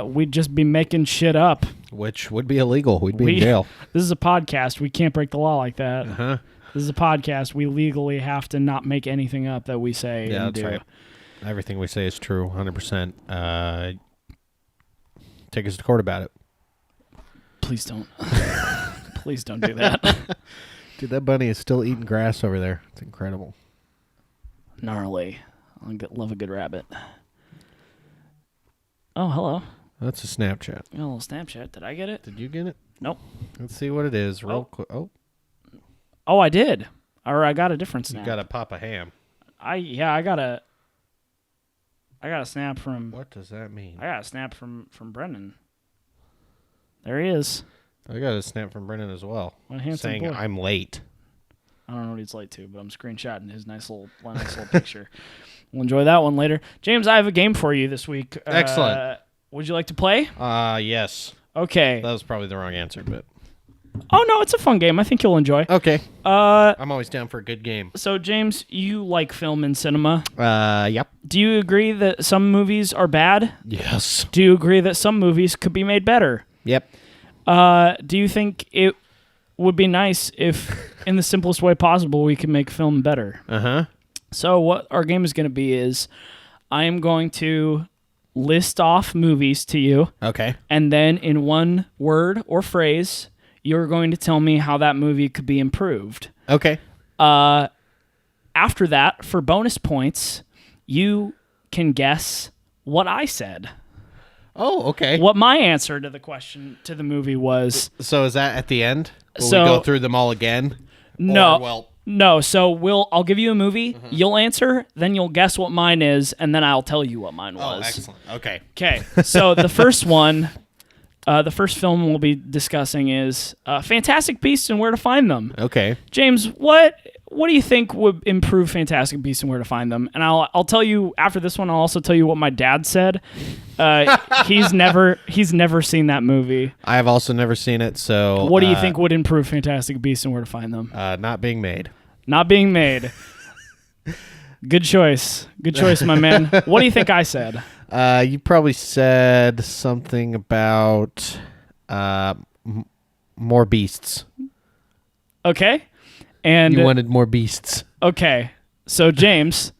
S2: we'd just be making shit up.
S1: Which would be illegal. We'd be in jail.
S2: This is a podcast. We can't break the law like that.
S1: Uh-huh.
S2: This is a podcast. We legally have to not make anything up that we say and
S1: that's
S2: do.
S1: right. Everything we say is true, 100%. Take us to court about it.
S2: Please don't. Please don't do that.
S1: Dude, that bunny is still eating grass over there. It's incredible.
S2: Gnarly. Love a good rabbit. Oh, hello.
S1: That's a Snapchat.
S2: Got a little Snapchat. Did I get it?
S1: Did you get it?
S2: Nope.
S1: Let's see what it is real quick.
S2: Oh, I did. Or I got a different snap.
S1: You got a Papa Ham.
S2: I got a snap from.
S1: What does that mean?
S2: I got a snap from Brendan. There he is.
S1: I got a snap from Brendan as well.
S2: What a handsome
S1: saying
S2: boy.
S1: I'm late.
S2: I don't know what he's late to, but I'm screenshotting his nice little picture. We'll enjoy that one later. James, I have a game for you this week.
S1: Excellent.
S2: Would you like to play?
S1: Yes.
S2: Okay.
S1: That was probably the wrong answer, but
S2: Oh no, it's a fun game. I think you'll enjoy.
S1: okay. I'm always down for a good game.
S2: So James, you like film and cinema.
S1: Yep.
S2: Do you agree that some movies are bad?
S1: Yes.
S2: Do you agree that some movies could be made better?
S1: Yep.
S2: Do you think it would be nice if, in the simplest way possible, we could make film better?
S1: Uh-huh.
S2: So what our game is going to be is I am going to list off movies to you,
S1: Okay.
S2: and then in one word or phrase, you're going to tell me how that movie could be improved.
S1: Okay.
S2: After that, for bonus points, you can guess what I said.
S1: Oh, okay.
S2: What my answer to the question to the movie was.
S1: So is that at the end? Will
S2: So-
S1: we go through them all again?
S2: No.
S1: Or, well,
S2: No, so I'll give you a movie, you'll answer, then you'll guess what mine is, and then I'll tell you what mine was.
S1: oh, excellent. Okay.
S2: Okay, so the first one, the first film we'll be discussing is Fantastic Beasts and Where to Find Them.
S1: Okay.
S2: James, what do you think would improve Fantastic Beasts and Where to Find Them? And I'll tell you after this one. I'll also tell you what my dad said. He's never seen that movie.
S1: I have also never seen it, so...
S2: What do you think would improve Fantastic Beasts and Where to Find Them?
S1: Not being made.
S2: Not being made. Good choice. Good choice, my man. What do you think I said?
S1: You probably said something about more beasts.
S2: Okay. And
S1: You wanted more beasts.
S2: okay. So James,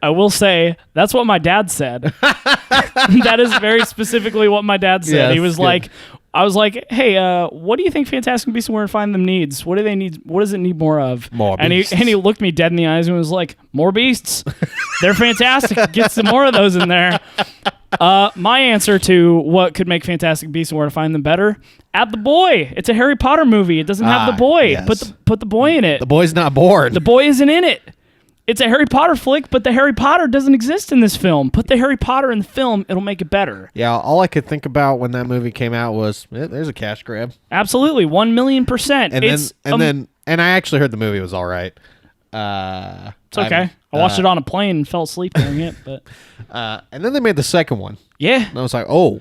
S2: I will say that's what my dad said. That is very specifically what my dad said.
S1: Yeah,
S2: He was
S1: good.
S2: like, I was like, hey, what do you think Fantastic Beasts and Where to Find Them needs? What do they need? What does it need more of?
S1: More
S2: and
S1: beasts.
S2: he looked me dead in the eyes and was like, more beasts. They're fantastic. Get some more of those in there. My answer to what could make Fantastic Beasts and Where to Find Them better: add the boy. It's a Harry Potter movie. It doesn't have the boy.
S1: Yes.
S2: Put the boy in it.
S1: The boy's not born.
S2: The boy isn't in it. It's a Harry Potter flick, but the Harry Potter doesn't exist in this film. Put the Harry Potter in the film; it'll make it better.
S1: Yeah, all I could think about when that movie came out was, there's a cash grab.
S2: Absolutely, 1,000,000%.
S1: And I actually heard the movie was all right.
S2: It's okay. I watched it on a plane and fell asleep during it, but
S1: And then they made the second one.
S2: yeah.
S1: And I was like,
S2: Ooh,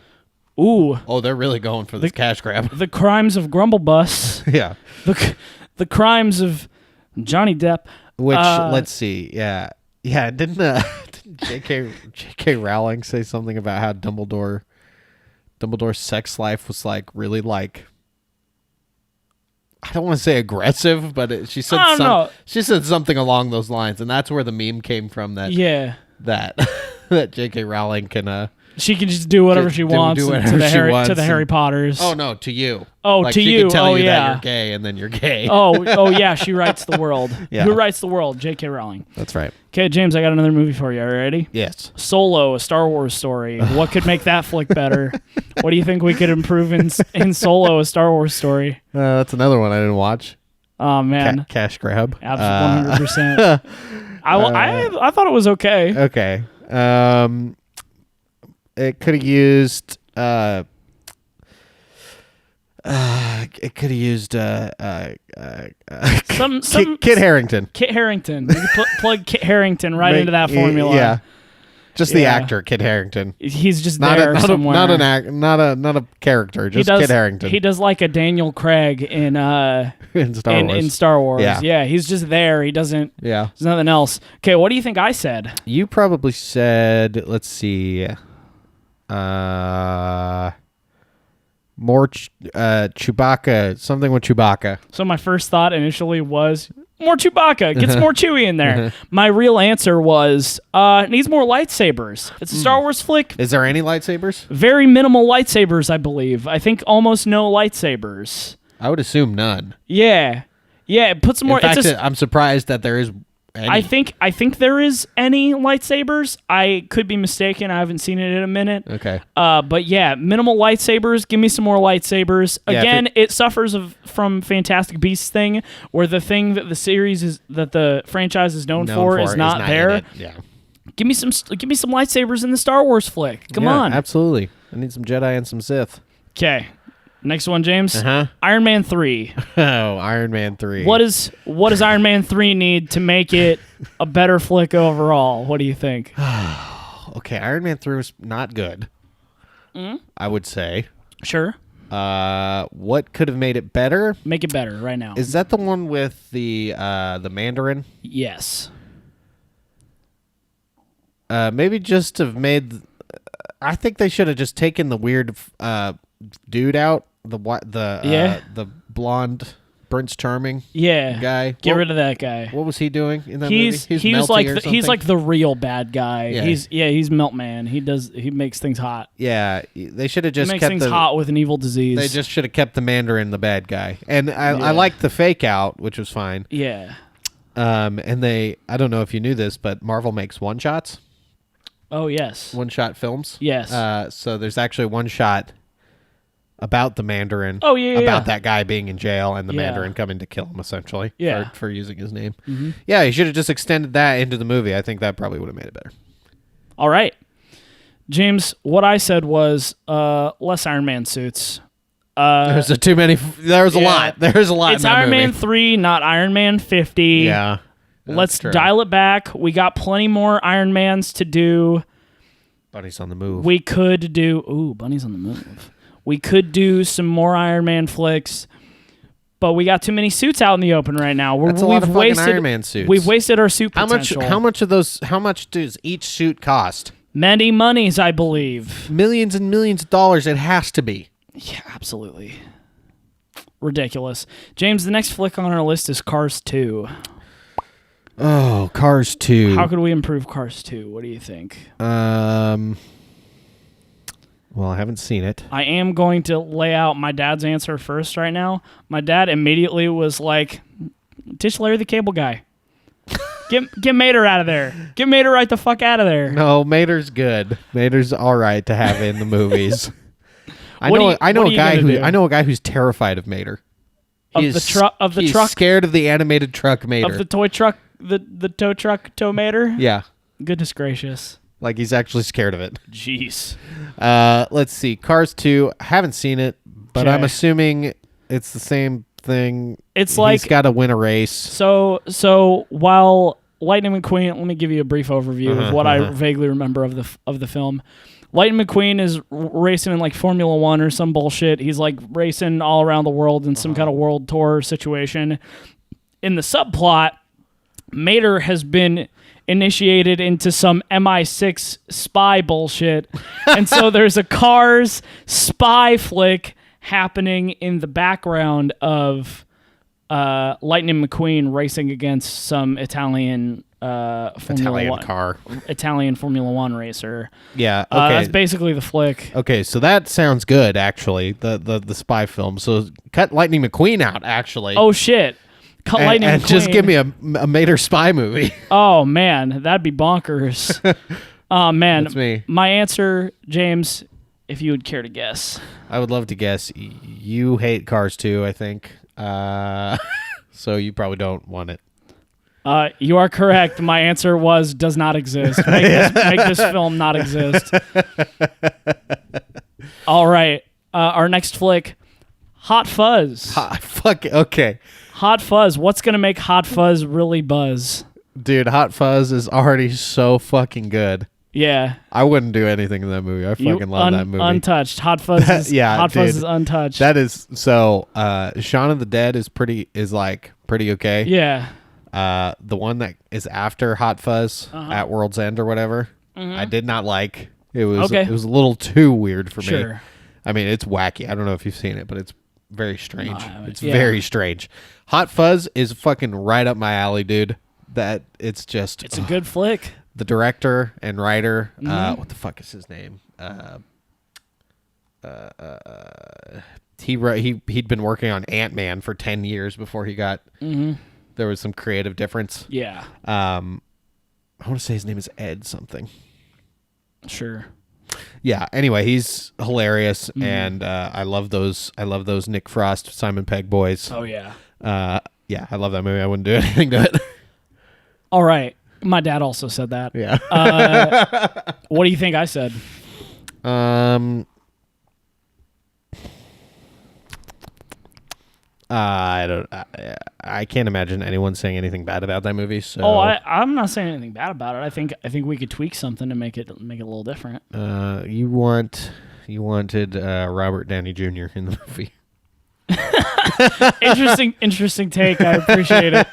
S1: they're really going for this cash grab.
S2: the crimes of Grumblebus,
S1: Yeah.
S2: the crimes of Johnny Depp.
S1: Which, let's see. Yeah. Yeah, didn't J.K. Rowling say something about how Dumbledore's sex life was really I don't want to say aggressive, but she said she said something along those lines, and that's where the meme came from that that J.K. Rowling can
S2: She can just do whatever she wants
S1: do
S2: to
S1: whatever
S2: the
S1: she wants
S2: Harry Potters.
S1: Oh no, to you.
S2: Oh,
S1: like,
S2: to
S1: she
S2: you.
S1: Can tell
S2: Oh,
S1: you
S2: yeah.
S1: that you're gay, and then you're gay.
S2: Oh yeah, she writes the world.
S1: Yeah.
S2: Who writes the world? J.K. Rowling.
S1: That's right.
S2: Okay, James, I got another movie for you. Are you ready?
S1: Yes.
S2: Solo, a Star Wars story. What could make that flick better? What do you think we could improve in Solo, a Star Wars story?
S1: That's another one I didn't watch.
S2: Oh man,
S1: Cash grab.
S2: absolutely 100%. I thought it was okay.
S1: Okay. It could have used. It could have used
S2: Some
S1: Kit Harington.
S2: Kit Harington. You could plug Kit Harington right into that formula.
S1: Yeah. Just the actor, Kit Harington.
S2: He's just there somewhere.
S1: Not a character. Just Kit Harington.
S2: He does like a Daniel Craig in
S1: Star Wars.
S2: In Star Wars.
S1: Yeah.
S2: He's just there. He doesn't.
S1: Yeah.
S2: There's nothing else. Okay, what do you think I said?
S1: You probably said. Let's see. More Chewbacca. Something with Chewbacca.
S2: So my first thought initially was more Chewbacca. Get some more Chewie in there. My real answer was it needs more lightsabers. It's a Star Wars flick.
S1: Is there any lightsabers?
S2: Very minimal lightsabers, I believe. I think almost no lightsabers.
S1: I would assume none.
S2: Yeah. Put some more.
S1: In fact, I'm surprised that there is any.
S2: I think there is any lightsabers. I could be mistaken. I haven't seen it in a minute.
S1: Okay.
S2: But yeah, minimal lightsabers. Give me some more lightsabers.
S1: Yeah,
S2: Again, it suffers from Fantastic Beasts thing, where the thing that the franchise is known for is not there.
S1: Yeah.
S2: Give me some lightsabers in the Star Wars flick. Come on.
S1: Absolutely. I need some Jedi and some Sith.
S2: Okay. Next one, James.
S1: Uh-huh.
S2: Iron Man 3.
S1: Oh, Iron Man 3.
S2: What does Iron Man 3 need to make it a better flick overall? What do you think?
S1: Okay, Iron Man 3 was not good. I would say.
S2: Sure.
S1: What could have made it better?
S2: Make it better right now.
S1: Is that the one with the Mandarin?
S2: Yes.
S1: Maybe just have made. I think they should have just taken the weird dude out. The blonde Prince Charming guy.
S2: Get rid of that guy.
S1: What was he doing in that
S2: movie? He's like the real bad guy.
S1: Yeah.
S2: He's Milkman. He makes things hot.
S1: Yeah, they should have just
S2: makes
S1: kept
S2: things hot with an evil disease.
S1: They just should have kept the Mandarin the bad guy. And I liked the fake out, which was fine.
S2: Yeah.
S1: And I don't know if you knew this, but Marvel makes one-shots.
S2: Oh, yes.
S1: One-shot films.
S2: Yes.
S1: So there's actually one shot about the Mandarin.
S2: Oh, yeah.
S1: About that guy being in jail and the Mandarin coming to kill him, essentially.
S2: Yeah.
S1: For using his name.
S2: Mm-hmm.
S1: Yeah, he should have just extended that into the movie. I think that probably would have made it better.
S2: All right. James, what I said was less Iron Man suits.
S1: There's too many. There's a lot. There's a lot.
S2: It's
S1: in that
S2: Iron
S1: movie.
S2: Man 3, not Iron Man 50.
S1: Yeah.
S2: Let's
S1: true.
S2: dial it back. We got plenty more Iron Mans to do.
S1: Bunny's on the move.
S2: We could do... Ooh, Bunny's on the move. We could do some more Iron Man flicks, but we got too many suits out in the open right now.
S1: That's a lot of fucking Iron Man suits.
S2: We've wasted our suit potential.
S1: How much does each suit cost?
S2: Many monies, I believe.
S1: Millions and millions of dollars. It has to be.
S2: Yeah, absolutely. Ridiculous. James, the next flick on our list is Cars 2.
S1: Oh, Cars 2.
S2: How could we improve Cars 2? What do you think?
S1: Well, I haven't seen it.
S2: I am going to lay out my dad's answer first right now. My dad immediately was like, "Ditch Larry the Cable Guy. Get Mater out of there. Get Mater right the fuck out of there."
S1: No, Mater's good. Mater's all right to have in the movies. I know a guy who's terrified of Mater.
S2: He's
S1: scared of the animated truck Mater.
S2: Of the toy truck, the tow truck tow Mater?
S1: Yeah.
S2: Goodness gracious.
S1: Like he's actually scared of it.
S2: Jeez.
S1: Let's see. Cars 2. I haven't seen it, but
S2: Okay.
S1: I'm assuming it's the same thing.
S2: It's like
S1: he's got to win a race.
S2: So while Lightning McQueen, let me give you a brief overview of what I vaguely remember of the film. Lightning McQueen is racing in like Formula 1 or some bullshit. He's like racing all around the world in some kind of world tour situation. In the subplot, Mater has been initiated into some MI6 spy bullshit. And so there's a Cars spy flick happening in the background of Lightning McQueen racing against some Italian Italian Formula 1 racer.
S1: Yeah, okay.
S2: That's basically the flick.
S1: Okay, so that sounds good, actually, the spy film. So cut Lightning McQueen out, actually.
S2: Oh, shit. Cut Lightning
S1: and
S2: McQueen.
S1: just give me a Mater spy movie.
S2: Oh, man. That'd be bonkers. Oh, man.
S1: That's me.
S2: My answer, James, if you would care to guess.
S1: I would love to guess. You hate Cars 2, I think. So you probably don't want it.
S2: You are correct. My answer was does not exist. Make this film not exist. All right. Our next flick, Hot Fuzz.
S1: Okay.
S2: Hot Fuzz. What's going to make Hot Fuzz really buzz?
S1: Dude, Hot Fuzz is already so fucking good.
S2: Yeah.
S1: I wouldn't do anything in that movie. I fucking love that movie.
S2: Untouched. Hot Fuzz is, Hot Fuzz is untouched.
S1: That is so. Shaun of the Dead is pretty okay.
S2: Yeah.
S1: The one that is after Hot Fuzz at World's End or whatever, I did not like. It was a little too weird for me. I mean, it's wacky. I don't know if you've seen it, but it's very strange. It's very strange. Hot Fuzz is fucking right up my alley, dude. It's a
S2: good flick.
S1: The director and writer, what the fuck is his name? He'd been working on Ant-Man for 10 years before he got. There was some creative difference.
S2: Yeah.
S1: I want to say his name is Ed something.
S2: Sure.
S1: Yeah. Anyway, he's hilarious, and I love those. I love those Nick Frost, Simon Pegg boys.
S2: Oh yeah.
S1: Yeah, I love that movie. I wouldn't do anything to it.
S2: All right. My dad also said that.
S1: Yeah.
S2: What do you think I said?
S1: I can't imagine anyone saying anything bad about that movie. So.
S2: I'm not saying anything bad about it. I think we could tweak something to make it a little different.
S1: You wanted Robert Downey Jr. in the movie.
S2: Interesting take. I appreciate it.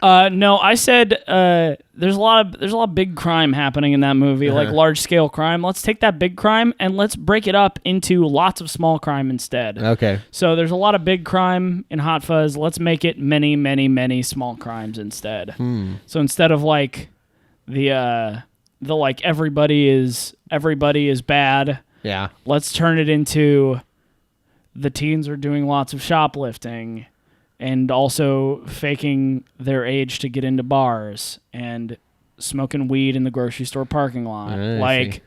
S2: No, I said there's a lot of big crime happening in that movie, like large scale crime. Let's take that big crime and let's break it up into lots of small crime instead.
S1: Okay.
S2: So there's a lot of big crime in Hot Fuzz. Let's make it many, many, many small crimes instead. So instead of like the like everybody is bad.
S1: Yeah.
S2: Let's turn it into the teens are doing lots of shoplifting and also faking their age to get into bars and smoking weed in the grocery store parking lot. I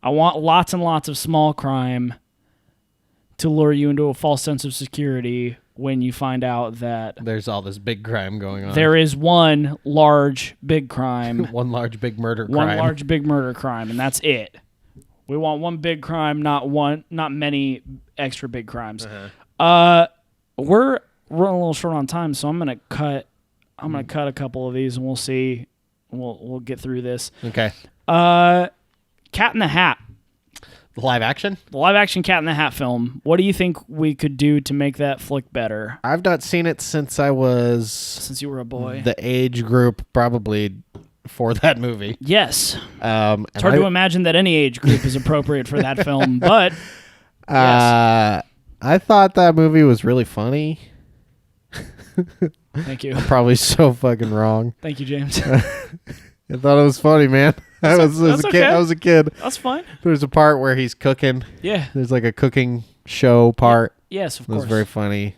S2: want lots and lots of small crime to lure you into a false sense of security when you find out that
S1: there's all this big crime going on.
S2: There is one large big crime.
S1: One large big murder crime.
S2: One large big murder crime, and that's it. We want one big crime, not many extra big crimes. We're running a little short on time, so I'm gonna cut a couple of these, and we'll see. We'll get through this.
S1: Okay.
S2: Cat in the Hat.
S1: The live action
S2: Cat in the Hat film. What do you think we could do to make that flick better?
S1: I've not seen it since you
S2: were a boy.
S1: The age group probably for that movie.
S2: Yes. It's hard to imagine that any age group is appropriate for that film, but yes.
S1: I thought that movie was really funny.
S2: Thank you.
S1: I'm probably so fucking wrong.
S2: Thank you, James.
S1: I thought it was funny, man. I was a kid.
S2: That's fine.
S1: There's a part where he's cooking.
S2: Yeah.
S1: There's like a cooking show part.
S2: Yes, of course.
S1: It was very funny.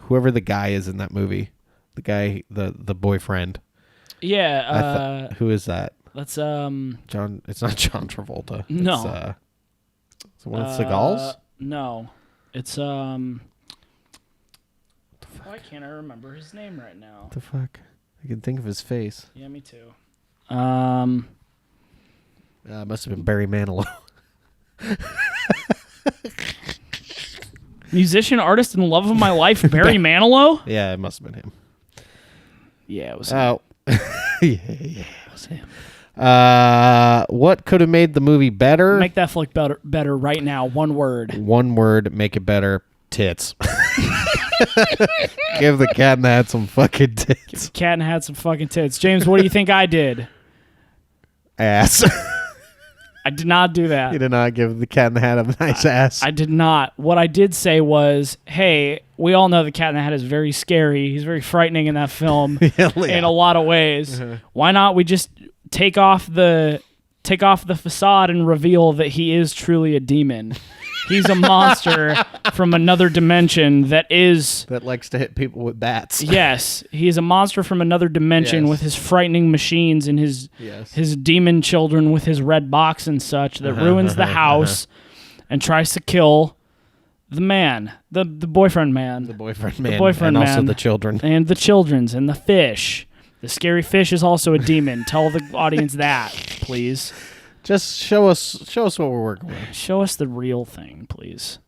S1: Whoever the guy is in that movie, the boyfriend.
S2: Yeah.
S1: Who is that?
S2: That's
S1: John. It's not John Travolta.
S2: No.
S1: It's one of Seagal's.
S2: No. It's Why can't I remember his name right now?
S1: What the fuck? I can think of his face.
S2: Yeah, me too.
S1: It must have been Barry Manilow.
S2: Musician, artist, and love of my life, Barry Manilow?
S1: Yeah, it must have been him.
S2: Yeah, it was him.
S1: Oh. Yeah, it was him. What could have made the movie better?
S2: Make that flick better right now. One word.
S1: One word, make it better. Tits. Give the Cat in the Hat some fucking tits.
S2: Give the Cat in the Hat some fucking tits. James, what do you think I did?
S1: Ass.
S2: I did not do that.
S1: You did not give the Cat in the Hat a nice ass.
S2: I did not. What I did say was, hey, we all know the Cat in the Hat is very scary. He's very frightening in that film in a lot of ways. Why not we just take off the facade and reveal that he is truly a demon? He's a monster from another dimension that
S1: likes to hit people with bats.
S2: Yes, he is a monster from another dimension with his frightening machines and his demon children with his red box and such that ruins the house and tries to kill the man, the boyfriend man.
S1: The boyfriend man.
S2: And
S1: also the children.
S2: And the children's and the fish. The scary fish is also a demon. Tell the audience that, please.
S1: Just show us what we're working with.
S2: Show us the real thing, please.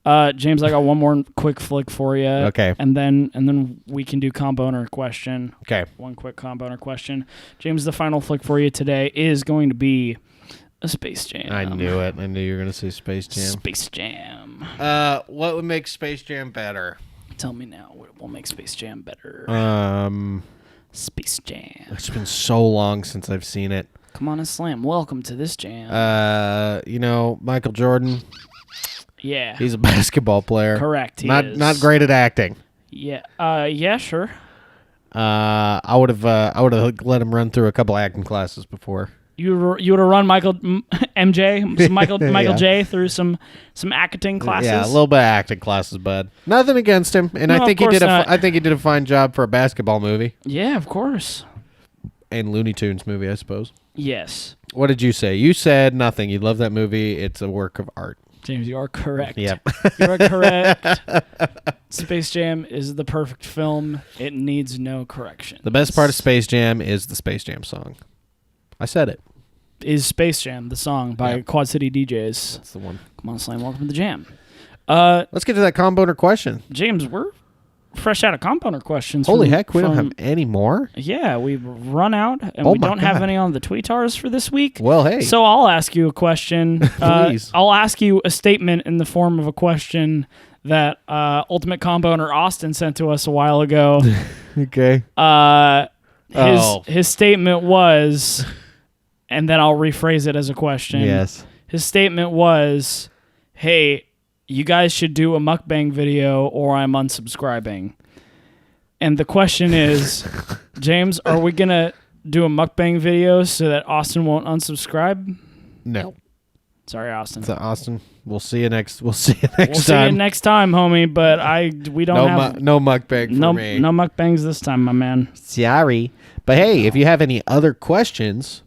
S2: James, I got one more quick flick for you.
S1: Okay.
S2: And then we can do comboner question.
S1: Okay.
S2: One quick comboner question. James, the final flick for you today is going to be a Space Jam.
S1: I knew it. I knew you were going to say Space Jam.
S2: Space Jam.
S1: What would make Space Jam better?
S2: Tell me now what will make Space Jam better. Space Jam.
S1: It's been so long since I've seen it.
S2: Come on and slam. Welcome to this jam.
S1: Michael Jordan.
S2: Yeah.
S1: He's a basketball player.
S2: Correct. He
S1: Not
S2: is.
S1: not great at acting.
S2: Yeah. Yeah. Sure.
S1: I would have let him run through a couple acting classes before.
S2: You would have run Michael
S1: Yeah.
S2: J through some acting classes.
S1: Yeah, a little bit of acting classes, bud. Nothing against him, and
S2: No,
S1: I think
S2: of course not.
S1: I think he did a fine job for a basketball movie
S2: Yeah, of course.
S1: and Looney Tunes movie, I suppose.
S2: Yes.
S1: What did you say? You said nothing. You love that movie. It's a work of art.
S2: James, you are correct.
S1: Yep.
S2: You are correct. Space Jam is the perfect film. It needs no correction.
S1: The best part of Space Jam is the Space Jam song. I said it.
S2: Is Space Jam, the song by
S1: Yep.
S2: Quad City DJs.
S1: That's the one.
S2: Come on, Slam. Welcome to the jam.
S1: Let's get to that comboner question.
S2: James, we're fresh out of componer questions.
S1: Holy
S2: from-
S1: heck, we don't
S2: from-
S1: have any more?
S2: Yeah, we've run out, and
S1: Oh
S2: we
S1: my
S2: don't have
S1: God.
S2: any on the tweetars for this week.
S1: Well, hey.
S2: So I'll ask you a question.
S1: Please.
S2: I'll ask you a statement in the form of a question that Ultimate Comboner Austin sent to us a while ago.
S1: Okay.
S2: His statement was, and then I'll rephrase it as a question.
S1: Yes.
S2: His statement was, "Hey, you guys should do a mukbang video or I'm unsubscribing." And the question is, James, are we going to do a mukbang video so that Austin won't unsubscribe?
S1: No.
S2: Sorry, Austin.
S1: So Austin, we'll see you next. We'll see you next
S2: We'll see you
S1: time.
S2: next time, homie, but we don't have
S1: No mukbang for
S2: no
S1: me.
S2: mukbangs this time, my man.
S1: Sorry. But hey, if you have any other questions,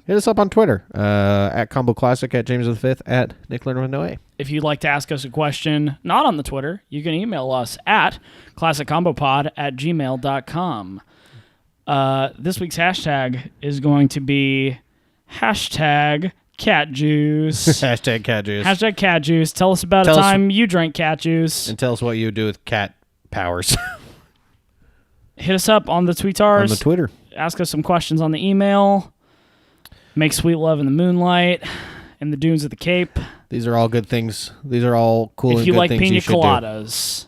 S1: hit us up on Twitter at Combo Classic, at James V, at Nick Leonard with no A.
S2: If you'd like to ask us a question not on the Twitter, you can email us at classiccombopod@gmail.com. This week's hashtag is going to be hashtag cat juice.
S1: Hashtag cat juice.
S2: Hashtag cat juice. Tell us about
S1: Tell
S2: a
S1: us-
S2: time you drank cat juice.
S1: And tell us what you would do with cat powers
S2: Hit us up on the tweetars.
S1: on the Twitter.
S2: Ask us some questions on the email. Make sweet love in the moonlight, in the dunes of the Cape.
S1: These are all good things. These are all cool and
S2: If you
S1: good
S2: like
S1: things
S2: pina
S1: you should
S2: coladas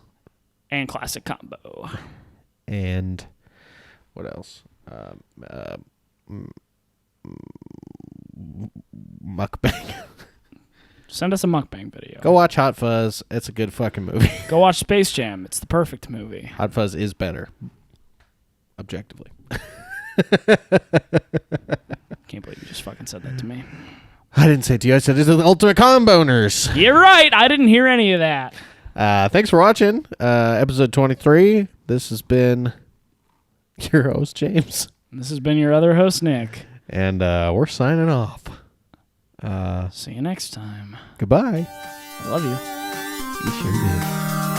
S2: and classic combo.
S1: do. And what else? Mukbang.
S2: Send us a mukbang video.
S1: Go watch Hot Fuzz. It's a good fucking movie.
S2: Go watch Space Jam. It's the perfect movie.
S1: Hot Fuzz is better. Objectively.
S2: Can't believe you just fucking said that to me.
S1: I didn't say it to you. I said it's the Ultimate Comboners.
S2: You're right. I didn't hear any of that.
S1: Thanks for watching. Episode 23. This has been your host, James.
S2: This has been your other host, Nick.
S1: And we're signing off.
S2: See you next time.
S1: Goodbye.
S2: I love you.
S1: You sure did.